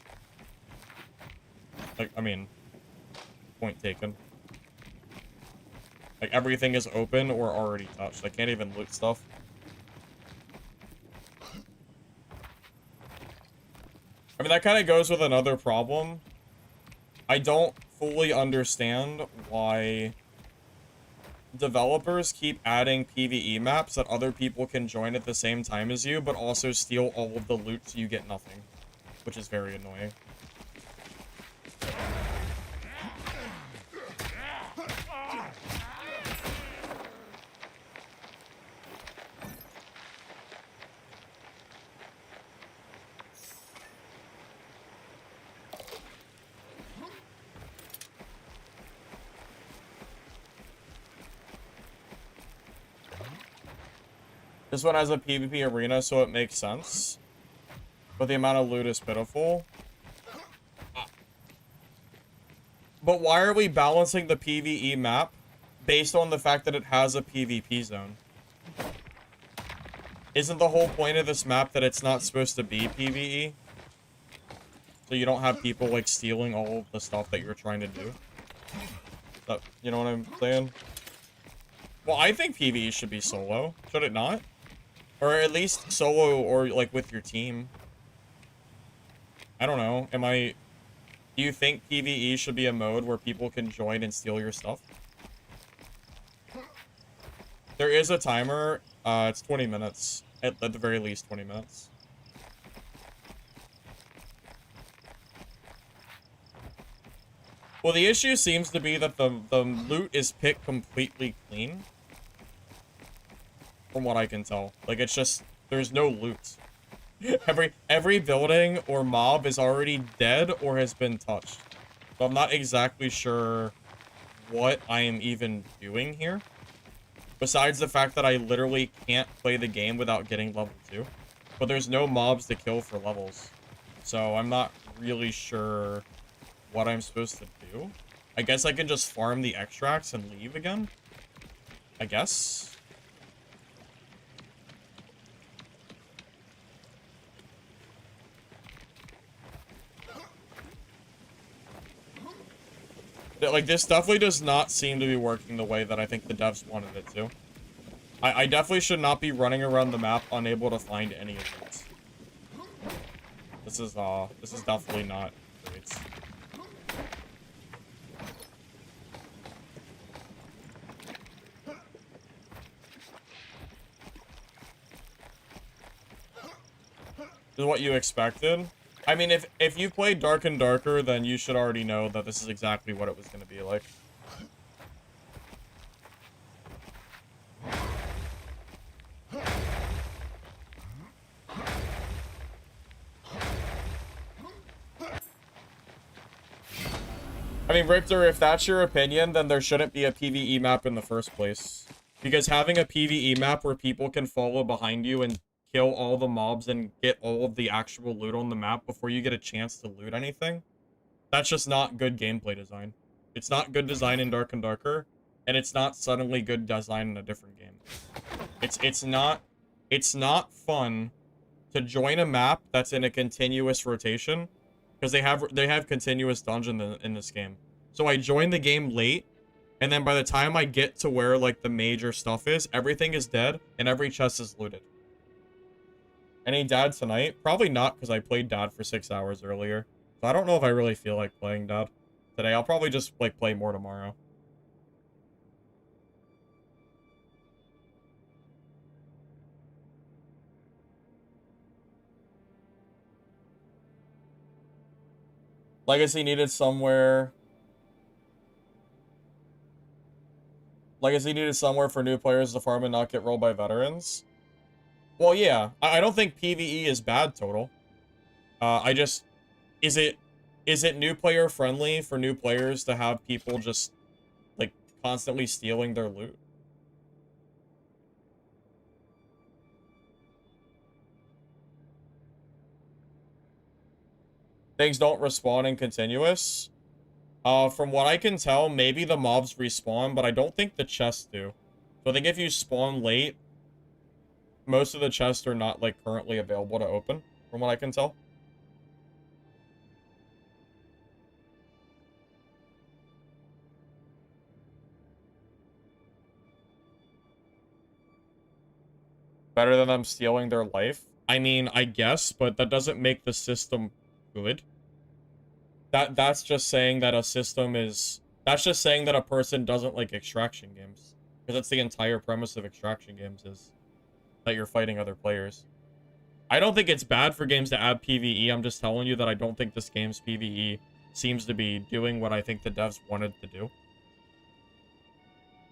Like, I mean, point taken. Like, everything is open or already touched. I can't even loot stuff. I mean, that kind of goes with another problem. I don't fully understand why developers keep adding PvE maps that other people can join at the same time as you, but also steal all of the loot so you get nothing, which is very annoying. This one has a PvP arena, so it makes sense. But the amount of loot is pitiful. But why are we balancing the PvE map based on the fact that it has a PvP zone? Isn't the whole point of this map that it's not supposed to be PvE? So you don't have people, like, stealing all of the stuff that you're trying to do? You know what I'm saying? Well, I think PvE should be solo. Should it not? Or at least solo or, like, with your team. I don't know. Do you think PvE should be a mode where people can join and steal your stuff? There is a timer. It's 20 minutes. At the very least, 20 minutes. Well, the issue seems to be that the loot is picked completely clean. From what I can tell. Like, it's just, there's no loot. Every building or mob is already dead or has been touched. So I'm not exactly sure what I am even doing here. Besides the fact that I literally can't play the game without getting level 2. But there's no mobs to kill for levels. So I'm not really sure what I'm supposed to do. I guess I can just farm the extracts and leave again. I guess. Like, this definitely does not seem to be working the way that I think the devs wanted it to. I definitely should not be running around the map unable to find any of these. This is definitely not great. This is what you expected? I mean, if you played Dark and Darker, then you should already know that this is exactly what it was going to be like. I mean, Richter, if that's your opinion, then there shouldn't be a PvE map in the first place. Because having a PvE map where people can follow behind you and kill all the mobs and get all of the actual loot on the map before you get a chance to loot anything, that's just not good gameplay design. It's not good design in Dark and Darker, and it's not suddenly good design in a different game. It's not fun to join a map that's in a continuous rotation, because they have continuous dungeon in this game. So I joined the game late, and then by the time I get to where, like, the major stuff is, everything is dead, and every chest is looted. Any Dad tonight? Probably not, because I played Dad for 6 hours earlier. So I don't know if I really feel like playing Dad today. I'll probably just, like, play more tomorrow. Legacy needed somewhere... Legacy needed somewhere for new players to farm and not get rolled by veterans. Well, yeah. I don't think PvE is bad total. I just... Is it new player friendly for new players to have people just, like, constantly stealing their loot? Things don't respawn in continuous. From what I can tell, maybe the mobs respawn, but I don't think the chests do. So I think if you spawn late, most of the chests are not, like, currently available to open, from what I can tell. Better than them stealing their life? I mean, I guess, but that doesn't make the system good. That's just saying that a system is... That's just saying that a person doesn't like extraction games. Because that's the entire premise of extraction games, is that you're fighting other players. I don't think it's bad for games to add PvE. I'm just telling you that I don't think this game's PvE seems to be doing what I think the devs wanted to do.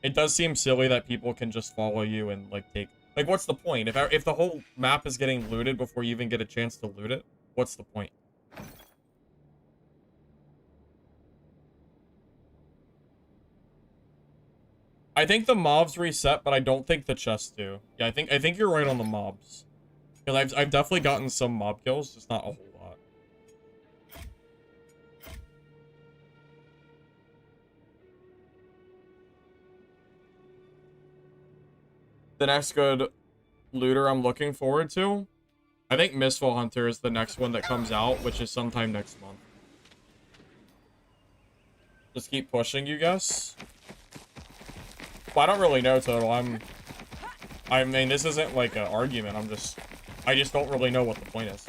It does seem silly that people can just follow you and, like, take... Like, what's the point? If the whole map is getting looted before you even get a chance to loot it, what's the point? I think the mobs reset, but I don't think the chests do. Yeah, I think you're right on the mobs. Because I've definitely gotten some mob kills, just not a whole lot. The next good looter I'm looking forward to, I think Misfall Hunter is the next one that comes out, which is sometime next month. Just keep pushing, you guys. Well, I don't really know, Total. I mean, this isn't like an argument. I just don't really know what the point is.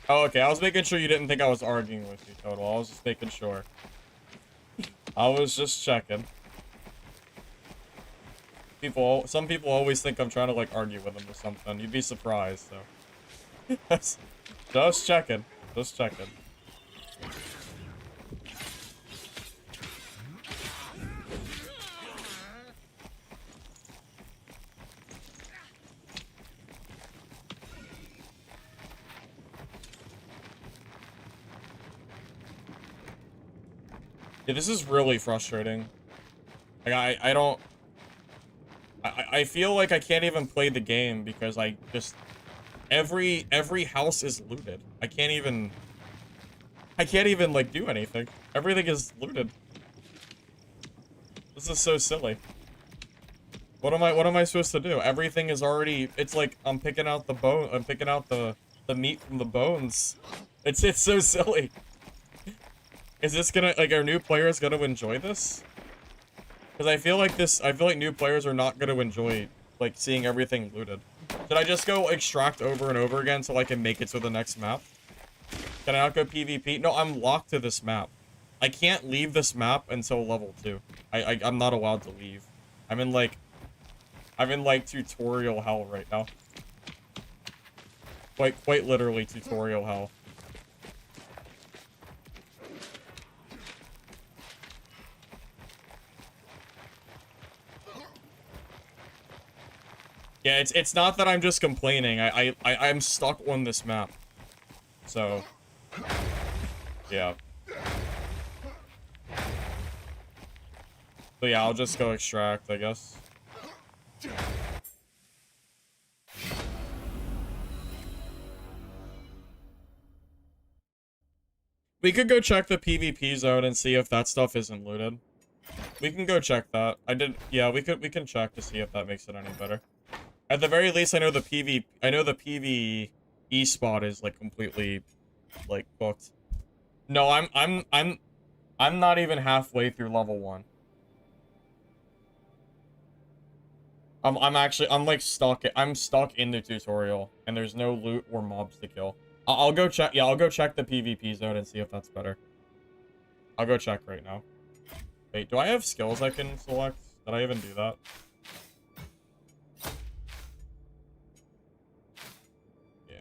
Oh, okay. I was making sure you didn't think I was arguing with you, Total. I was just making sure. I was just checking. Some people always think I'm trying to, like, argue with them or something. You'd be surprised, so. Just checking. Just checking. Yeah, this is really frustrating. Like, I feel like I can't even play the game because I just... Every house is looted. I can't even, like, do anything. Everything is looted. This is so silly. What am I supposed to do? Everything is already... It's like I'm picking out the bone... I'm picking out the meat from the bones. It's so silly. Is this gonna... Like, are new players gonna enjoy this? Because I feel like new players are not gonna enjoy, like, seeing everything looted. Should I just go extract over and over again so I can make it to the next map? Can I not go PvP? No, I'm locked to this map. I can't leave this map until level 2. I'm not allowed to leave. I'm in like tutorial hell right now. Quite literally tutorial hell. Yeah, it's not that I'm just complaining. I'm stuck on this map. So, yeah. So yeah, I'll just go extract, I guess. We could go check the PvP zone and see if that stuff isn't looted. We can go check that. Yeah, we can check to see if that makes it any better. At the very least, I know the PvE spot is like completely like booked. No, I'm not even halfway through level 1. I'm like stuck. I'm stuck in the tutorial and there's no loot or mobs to kill. I'll go check. Yeah, I'll go check the PvP zone and see if that's better. I'll go check right now. Wait, do I have skills I can select? Did I even do that? Yeah.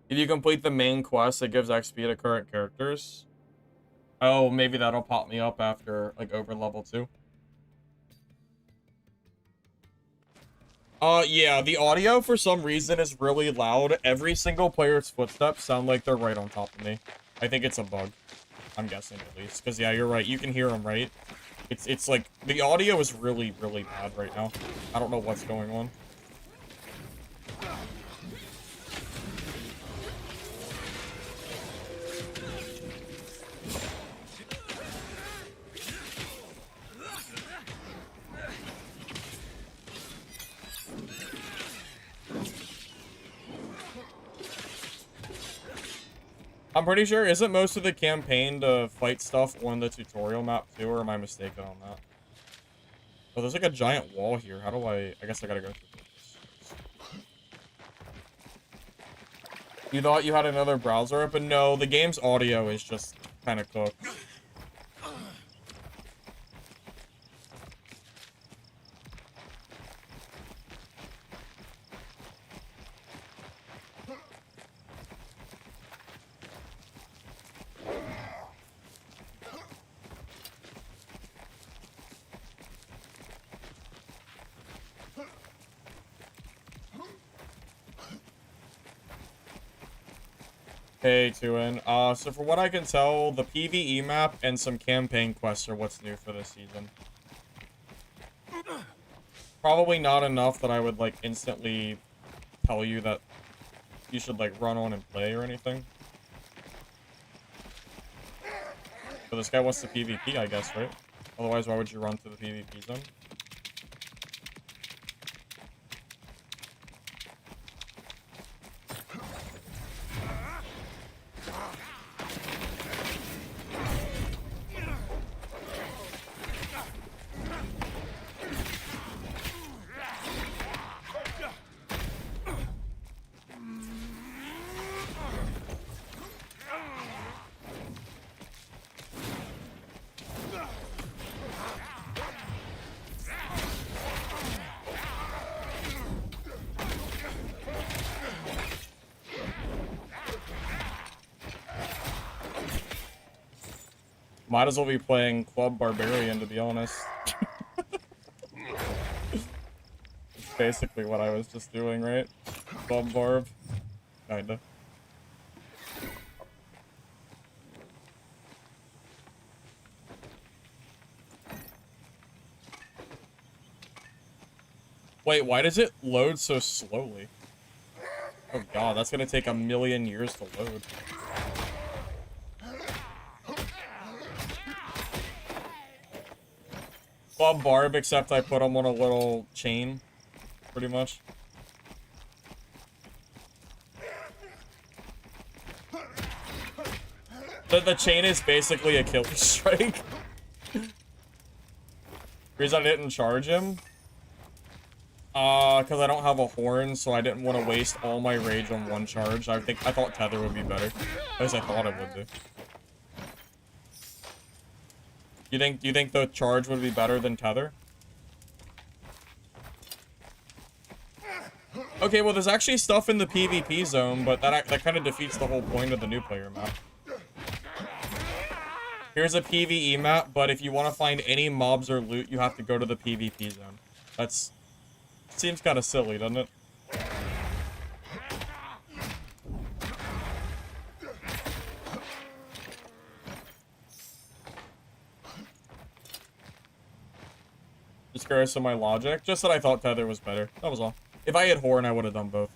If you complete the main quest, it gives XP to current characters. Oh, maybe that'll pop me up after, like, over level 2. Yeah, the audio, for some reason, is really loud. Every single player's footsteps sound like they're right on top of me. I think it's a bug. I'm guessing, at least. Because, yeah, you're right. You can hear them, right? It's like, the audio is really, really bad right now. I don't know what's going on. I'm pretty sure, isn't most of the campaign to fight stuff on the tutorial map too, or am I mistaken on that? Oh, there's like a giant wall here. How do I guess I gotta go through this. You thought you had another browser open? No, the game's audio is just kind of cooked. Hey, Tuin. So from what I can tell, the PvE map and some campaign quests are what's new for this season. Probably not enough that I would, like, instantly tell you that you should like run on and play or anything. So this guy wants the PvP, I guess, right? Otherwise, why would you run to the PvP zone? Might as well be playing Club Barbarian, to be honest. It's basically what I was just doing, right? Club Barb. Kinda. Wait, why does it load so slowly? Oh god, that's gonna take a million years to load. Club Barb, except I put him on a little chain, pretty much. The chain is basically a kill strike. Reason I didn't charge him? Because I don't have a horn, so I didn't want to waste all my rage on one charge. I thought Tether would be better. At least I thought it would be. You think the charge would be better than Tether? Okay, well, there's actually stuff in the PvP zone, but that kind of defeats the whole point of the new player map. Here's a PvE map, but if you want to find any mobs or loot, you have to go to the PvP zone. That's... seems kind of silly, doesn't it? Just curious of my logic. Just that I thought Tether was better. That was all. If I had Horn, I would have done both.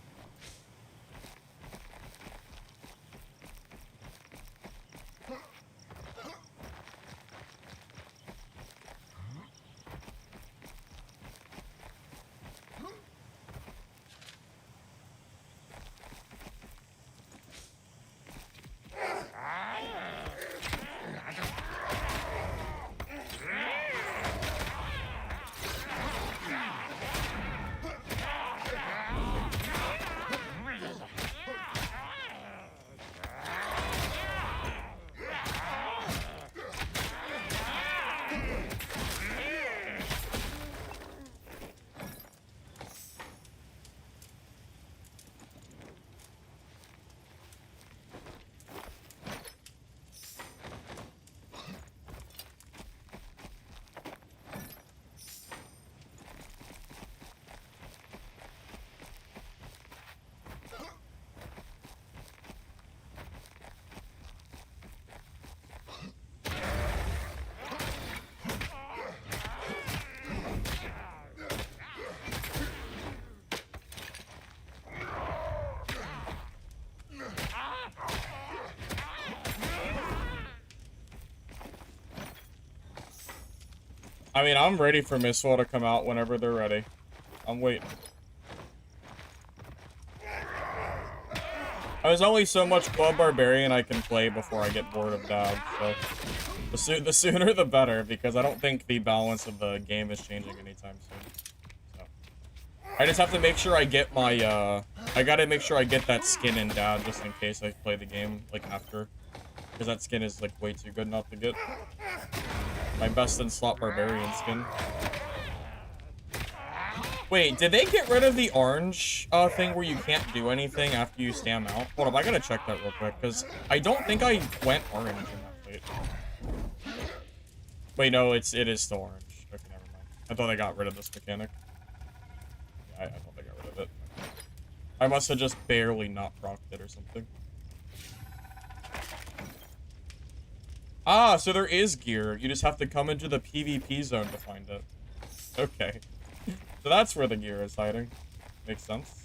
I mean, I'm ready for Misfall to come out whenever they're ready. I'm waiting. There's only so much Club Barbarian I can play before I get bored of Dab, so... The sooner the better, because I don't think the balance of the game is changing anytime soon. So. I just have to make sure I get my, I gotta make sure I get that skin in Dab, just in case I play the game, like, after. Because that skin is, like, way too good not to get. My best in slot Barbarian skin. Wait, did they get rid of the orange thing where you can't do anything after you stam out? Hold up, I gotta check that real quick, because I don't think I went orange in that fight. Wait, no, it is still orange. Okay, never mind. I thought they got rid of this mechanic. Yeah, I thought they got rid of it. I must have just barely not procced it or something. Ah, so there is gear. You just have to come into the PvP zone to find it. Okay. So that's where the gear is hiding. Makes sense.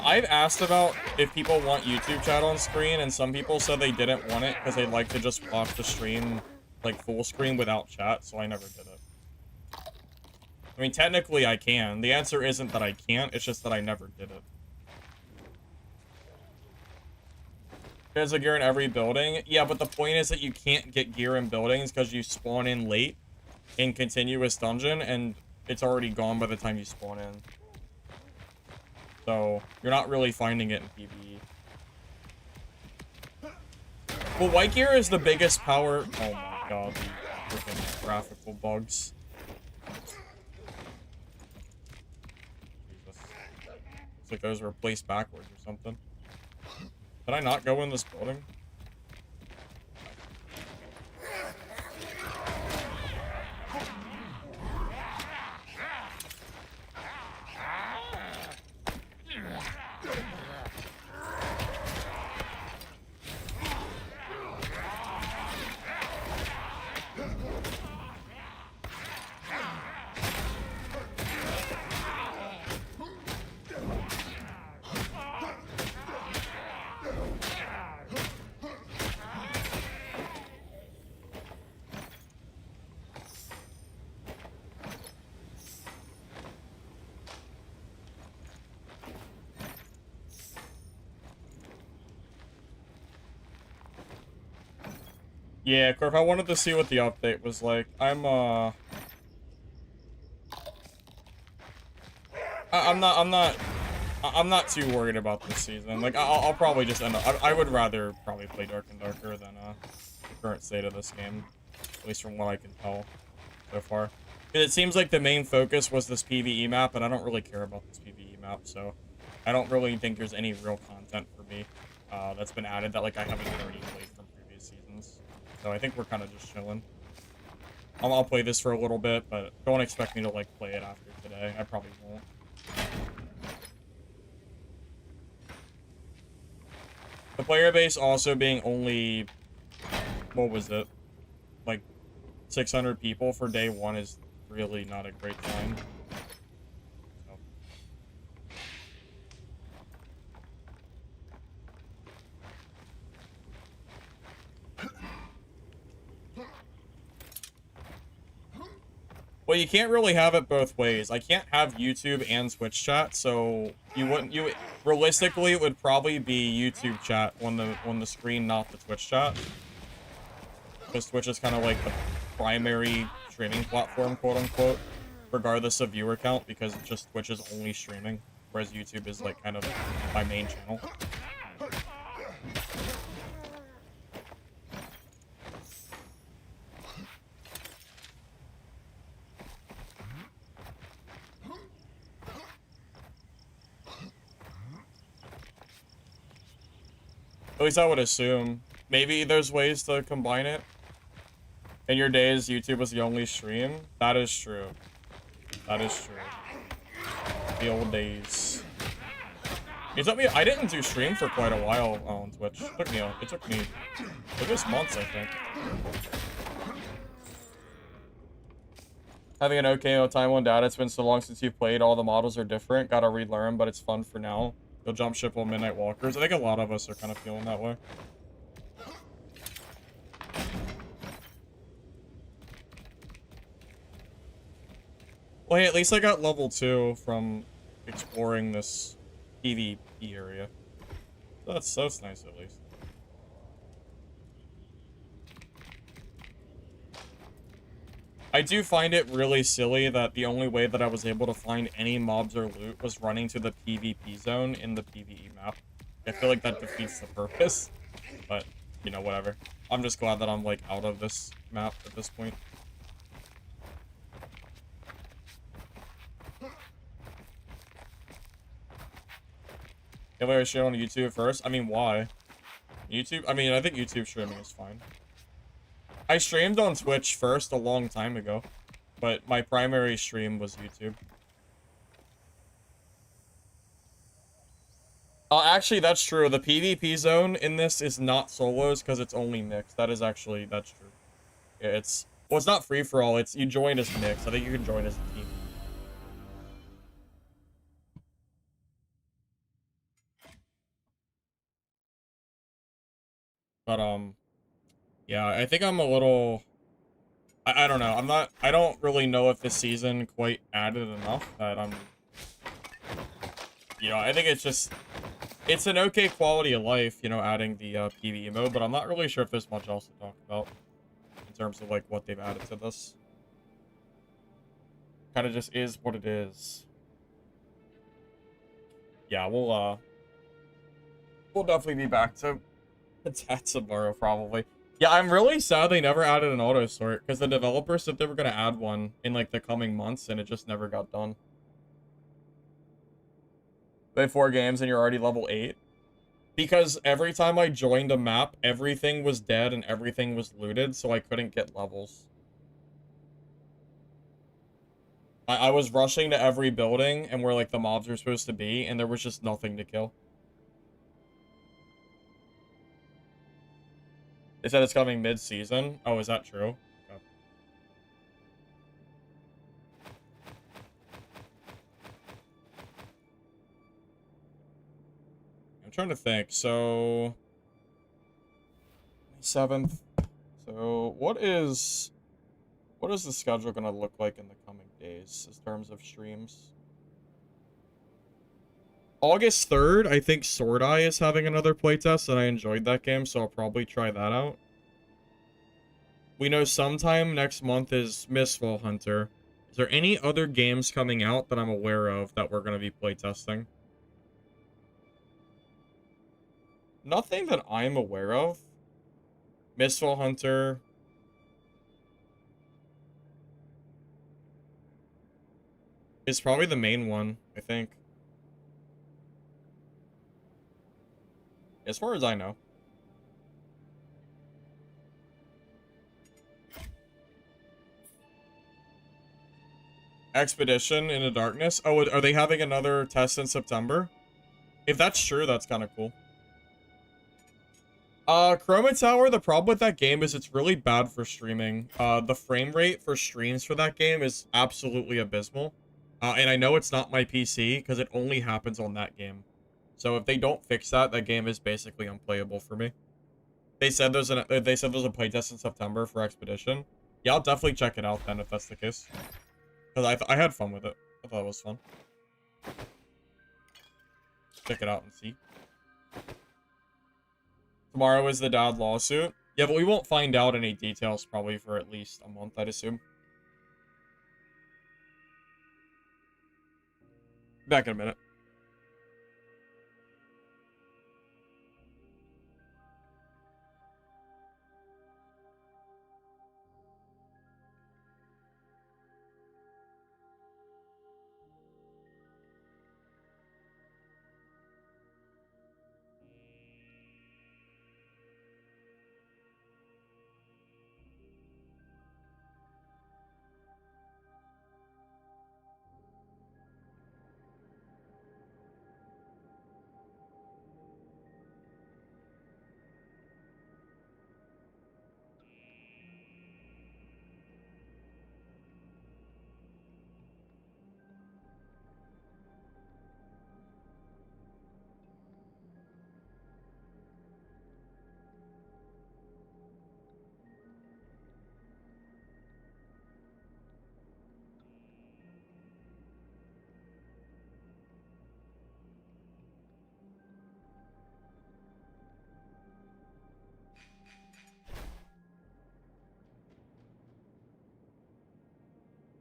I've asked about if people want YouTube chat on screen, and some people said they didn't want it because they'd like to just watch the stream, like, full screen without chat, so I never did it. I mean, technically I can. The answer isn't that I can't, it's just that I never did it. There's a gear in every building. Yeah, but the point is that you can't get gear in buildings because you spawn in late in continuous dungeon, and it's already gone by the time you spawn in. So, you're not really finding it in PvE. Well, white gear is the biggest power... Oh my god, the freaking graphical bugs. Jesus. Looks like those were placed backwards or something. Did I not go in this building? Yeah, Corp, I wanted to see what the update was like. I'm not too worried about this season. Like, I'll probably just end up... I would rather probably play Dark and Darker than, the current state of this game. At least from what I can tell so far. It seems like the main focus was this PvE map, and I don't really care about this PvE map, so... I don't really think there's any real content for me, that's been added that, like, I haven't already played from previous seasons. So I think we're kind of just chilling. I'll play this for a little bit, but don't expect me to, like, play it after today. I probably won't. The player base also being only... What was it? Like, 600 people for day one is really not a great sign. Well, you can't really have it both ways. I can't have YouTube and Twitch chat, so realistically it would probably be YouTube chat on the screen, not the Twitch chat. Because Twitch is kind of like the primary streaming platform, quote unquote, regardless of viewer count, because just Twitch is only streaming, whereas YouTube is like kind of my main channel. At least I would assume. Maybe there's ways to combine it. In your days, YouTube was the only stream. That is true. That is true. The old days. It took me... I didn't do stream for quite a while on Twitch. It took me months, I think. Having an okay time on data. It's been so long since you've played. All the models are different. Gotta relearn, but it's fun for now. You'll jump ship on Midnight Walkers. I think a lot of us are kind of feeling that way. Well, hey, at least I got level 2 from exploring this PvP area. So that's nice, at least. I do find it really silly that the only way that I was able to find any mobs or loot was running to the PvP zone in the PvE map. I feel like that defeats the purpose, but, you know, whatever. I'm just glad that I'm, like, out of this map at this point. If I share on YouTube first? I mean, why? YouTube? I mean, I think YouTube streaming is fine. I streamed on Twitch first a long time ago, but my primary stream was YouTube. Actually, that's true. The PvP zone in this is not solos because it's only mixed. That's true. Yeah, well, it's not free for all. It's you join as mixed. I think you can join as a team. But, yeah, I think I'm a little... I don't know. I don't really know if this season quite added enough that I'm... You know, I think it's just... It's an okay quality of life, you know, adding the PvE mode, but I'm not really sure if there's much else to talk about in terms of, like, what they've added to this. Kind of just is what it is. Yeah, we'll definitely be back to that tomorrow, probably. Yeah, I'm really sad they never added an auto sort, because the developers said they were going to add one in, like, the coming months, and it just never got done. Play 4 games and you're already level 8. Because every time I joined a map, everything was dead and everything was looted, so I couldn't get levels. I was rushing to every building and where, like, the mobs were supposed to be, and there was just nothing to kill. They said it's coming mid-season. Oh, is that true? Okay. I'm trying to think. So... 7th. So, what is the schedule going to look like in the coming days in terms of streams? August 3rd, I think Sword Eye is having another playtest, and I enjoyed that game, so I'll probably try that out. We know sometime next month is Misfall Hunter. Is there any other games coming out that I'm aware of that we're going to be playtesting? Nothing that I'm aware of. Misfall Hunter. Is probably the main one, I think. As far as I know. Expedition Into Darkness. Oh, are they having another test in September? If that's true, that's kind of cool. Chroma Tower, the problem with that game is it's really bad for streaming. The frame rate for streams for that game is absolutely abysmal. And I know it's not my PC, because it only happens on that game. So if they don't fix that, that game is basically unplayable for me. They said there's a playtest in September for Expedition. Yeah, I'll definitely check it out then if that's the case. Because I had fun with it. I thought it was fun. Check it out and see. Tomorrow is the dad lawsuit. Yeah, but we won't find out any details probably for at least a month, I'd assume. Back in a minute.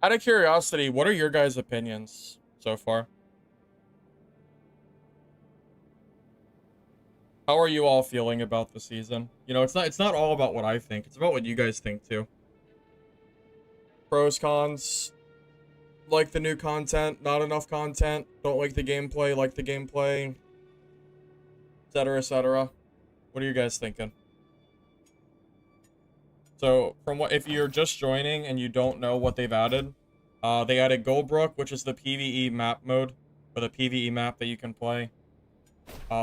Out of curiosity, what are your guys' opinions so far? How are you all feeling about the season? You know, it's not all about what I think. It's about what you guys think too. Pros, cons, like the new content, not enough content, don't like the gameplay, like the gameplay, etc., etc. What are you guys thinking? So, from what if you're just joining and you don't know what they've added, they added Goldbrook, which is the PvE map mode, or the PvE map that you can play.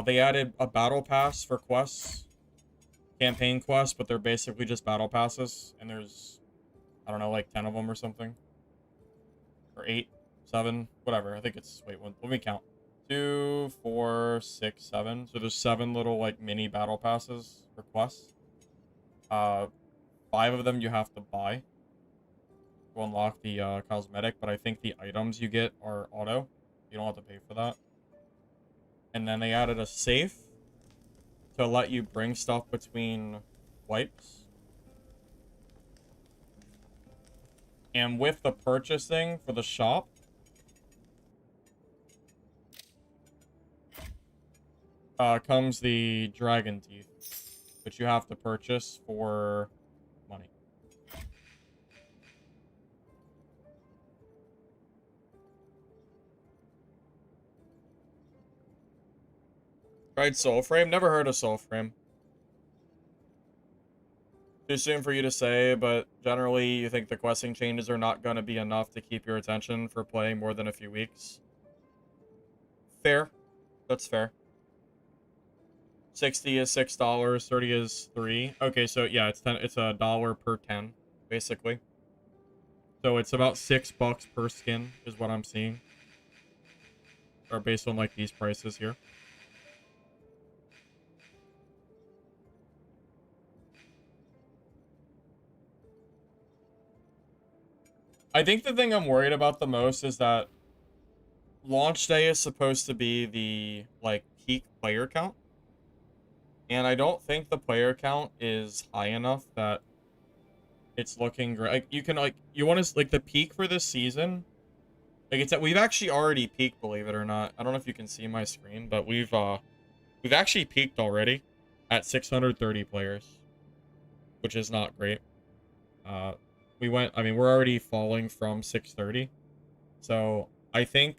They added a battle pass for quests, campaign quests, but they're basically just battle passes, and there's, I don't know, like 10 of them or something, or 8, 7, whatever. I think it's, wait, let me count. 2, 4, 6, 7. So there's 7 little like mini battle passes for quests. 5 of them you have to buy to unlock the cosmetic, but I think the items you get are auto. You don't have to pay for that. And then they added a safe to let you bring stuff between wipes. And with the purchasing for the shop, comes the dragon teeth, which you have to purchase for money. Tried Soul Frame? Never heard of Soul Frame. Too soon for you to say, but generally you think the questing changes are not going to be enough to keep your attention for playing more than a few weeks. Fair. That's fair. 60 is $6, 30 is 3. Okay, so yeah, it's $1 per 10, basically. So it's about $6 per skin is what I'm seeing. Or based on like these prices here. I think the thing I'm worried about the most is that launch day is supposed to be the like peak player count. And I don't think the player count is high enough that it's looking great. Like you can like you want to like the peak for this season. Like we've actually already peaked, believe it or not. I don't know if you can see my screen, but we've actually peaked already at 630 players, which is not great. We're already falling from 630. So I think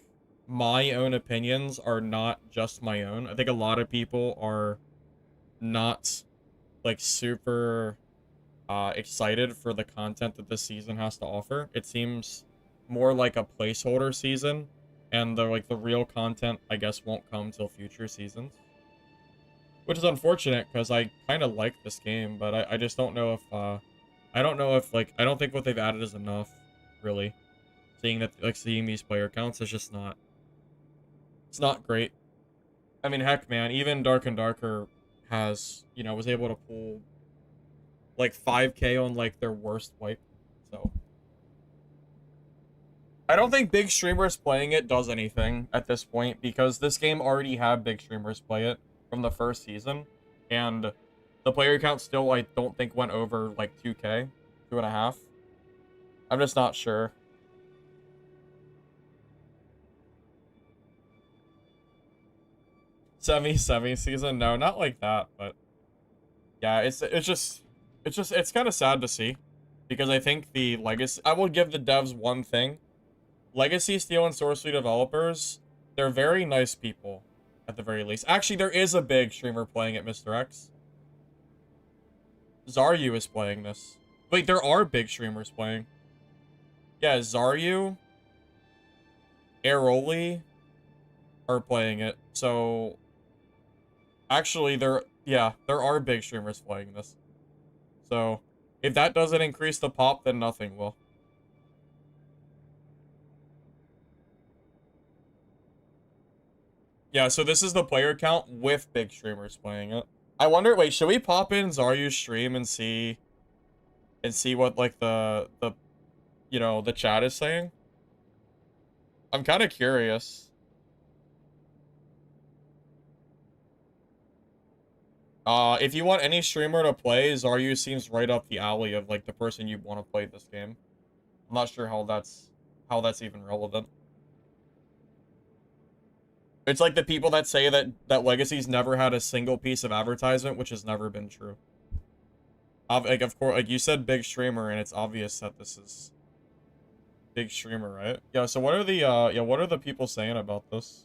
my own opinions are not just my own. I think a lot of people are not like super excited for the content that this season has to offer. It seems more like a placeholder season, and the real content I guess won't come till future seasons. Which is unfortunate because I kind of like this game, but I just don't know if I don't know if like I don't think what they've added is enough, really. Seeing these player counts is just not, it's not great. I mean, heck, man, even Dark and Darker has, was able to pull like 5K on like their worst wipe. So I don't think big streamers playing it does anything at this point because this game already had big streamers play it from the first season, and the player count still I don't think went over like 2K, 2.5. I'm just not sure. Semi season? No, not like that, but yeah, it's kind of sad to see because I think the legacy, I will give the devs one thing. Legacy, Steel, and Sorcery developers, they're very nice people, at the very least. Actually, there is a big streamer playing it, Mr. X. Zaryu is playing this. Wait, there are big streamers playing. Yeah, Zaryu, Airoli are playing it. So, actually, there are big streamers playing this. So, if that doesn't increase the pop, then nothing will. Yeah, so this is the player count with big streamers playing it. I wonder, wait, should we pop in Zaryu's stream and see what like the chat is saying? I'm kind of curious. If you want any streamer to play, Zaryu seems right up the alley of like the person you want to play this game. I'm not sure how that's even relevant. It's like the people that say that Legacy's never had a single piece of advertisement, which has never been true. Like of course, like you said, big streamer, and it's obvious that this is big streamer, right? Yeah. So what are the people saying about this?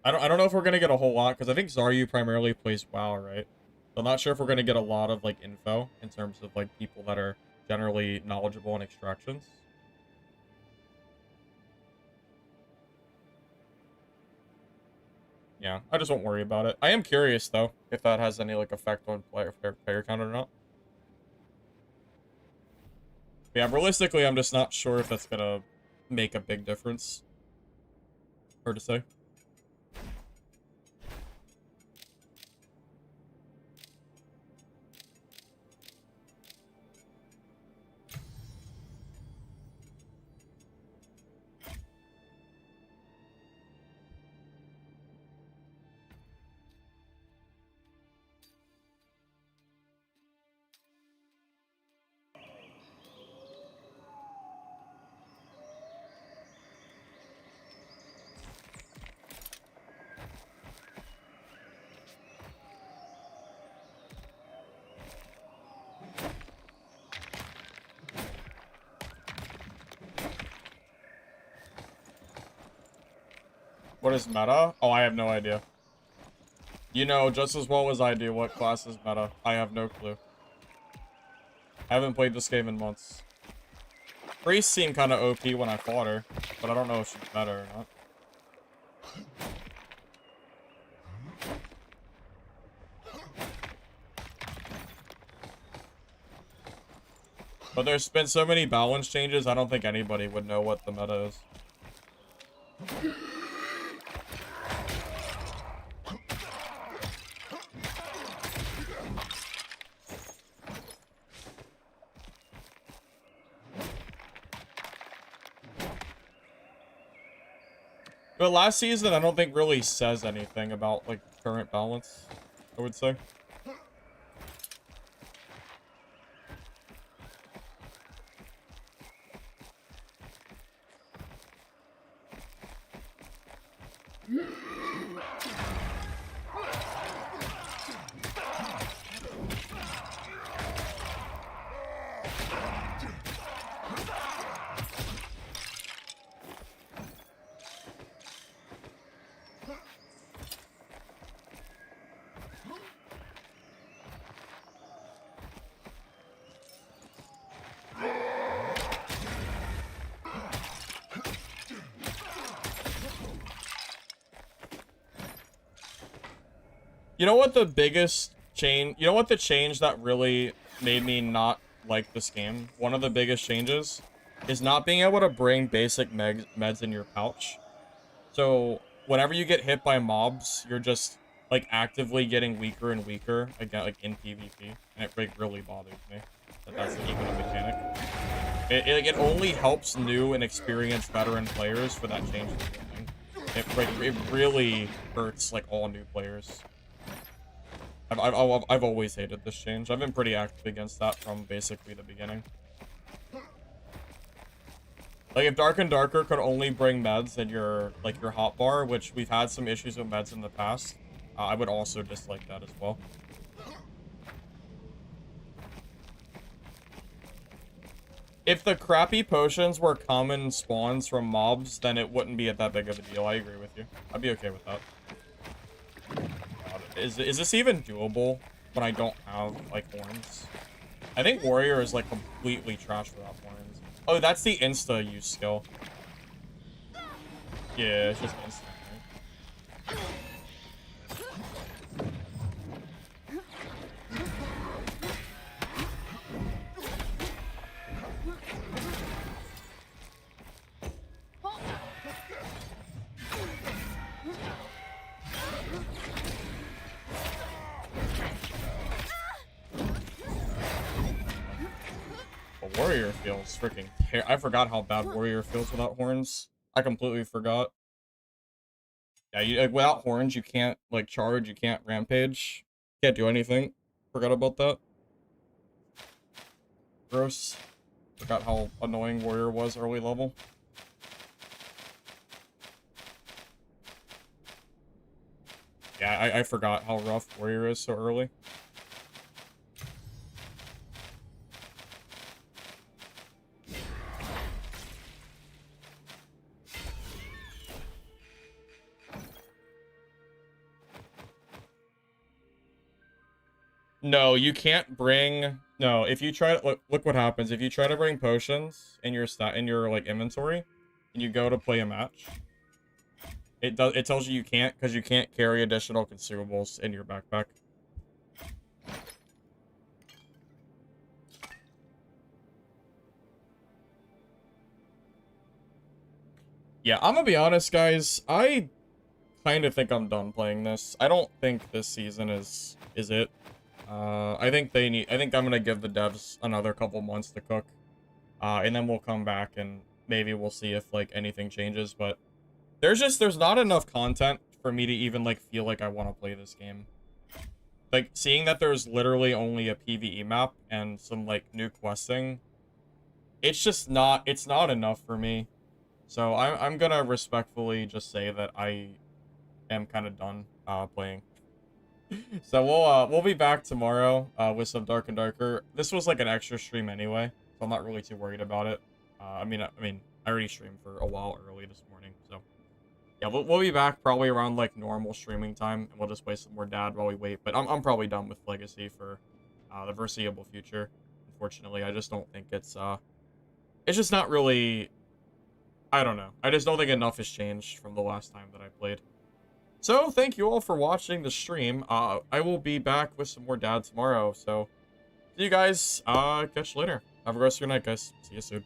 I don't know if we're gonna get a whole lot because I think Zaryu primarily plays WoW, right? So I'm not sure if we're gonna get a lot of like info in terms of like people that are generally knowledgeable in extractions. Yeah, I just won't worry about it. I am curious though if that has any like effect on player count or not. But yeah, realistically, I'm just not sure if that's gonna make a big difference. Hard to say. What is meta? Oh, I have no idea. You know just as well as I do what class is meta. I have no clue. I haven't played this game in months. Grace seemed kind of OP when I fought her, but I don't know if she's meta or not. But there's been so many balance changes, I don't think anybody would know what the meta is. But last season, I don't think really says anything about, like, current balance, I would say. You know what the biggest change... You know what the change that really made me not like this game? One of the biggest changes is not being able to bring basic meds in your pouch. So, whenever you get hit by mobs, you're just, like, actively getting weaker and weaker, again, like, in PvP. And it, like, really bothers me that that's even a mechanic. It only helps new and experienced veteran players for that change in the beginning. It really hurts, like, all new players. I've always hated this change. I've been pretty active against that from basically the beginning. Like, if Dark and Darker could only bring meds in your, like, your hotbar, which we've had some issues with meds in the past, I would also dislike that as well. If the crappy potions were common spawns from mobs, then it wouldn't be that big of a deal. I agree with you. I'd be okay with that. God, is this even doable when I don't have, like, horns? I think Warrior is, like, completely trash without horns. Oh, that's the insta-use skill. Yeah, it's just instant, right? But Warrior feels freaking I forgot how bad Warrior feels without horns. I completely forgot. Yeah, like, without horns, you can't, like, charge, you can't rampage. Can't do anything. Forgot about that. Gross. Forgot how annoying Warrior was early level. Yeah, I forgot how rough Warrior is so early. No, you can't bring... No, if you try to... Look what happens. If you try to bring potions in your like, inventory, and you go to play a match, it tells you can't, because you can't carry additional consumables in your backpack. Yeah, I'm gonna be honest, guys. I kind of think I'm done playing this. I don't think this season is it. I think I think I'm gonna give the devs another couple months to cook. And then we'll come back and maybe we'll see if, like, anything changes, but there's not enough content for me to even, like, feel like I want to play this game. Like, seeing that there's literally only a PvE map and some, like, new questing, it's not enough for me. So I'm gonna respectfully just say that I am kind of done, playing. So we'll be back tomorrow, with some Dark and Darker. This was, like, an extra stream anyway, so I'm not really too worried about it. I mean, I already streamed for a while early this morning, so yeah, we'll be back probably around, like, normal streaming time, and we'll just play some more Dad while we wait. But I'm probably done with Legacy for the foreseeable future. Unfortunately, I just don't think it's just not really. I don't know. I just don't think enough has changed from the last time that I played. So thank you all for watching the stream. I will be back with some more Dad tomorrow. So see you guys. Catch you later. Have a good rest of your night, guys. See you soon.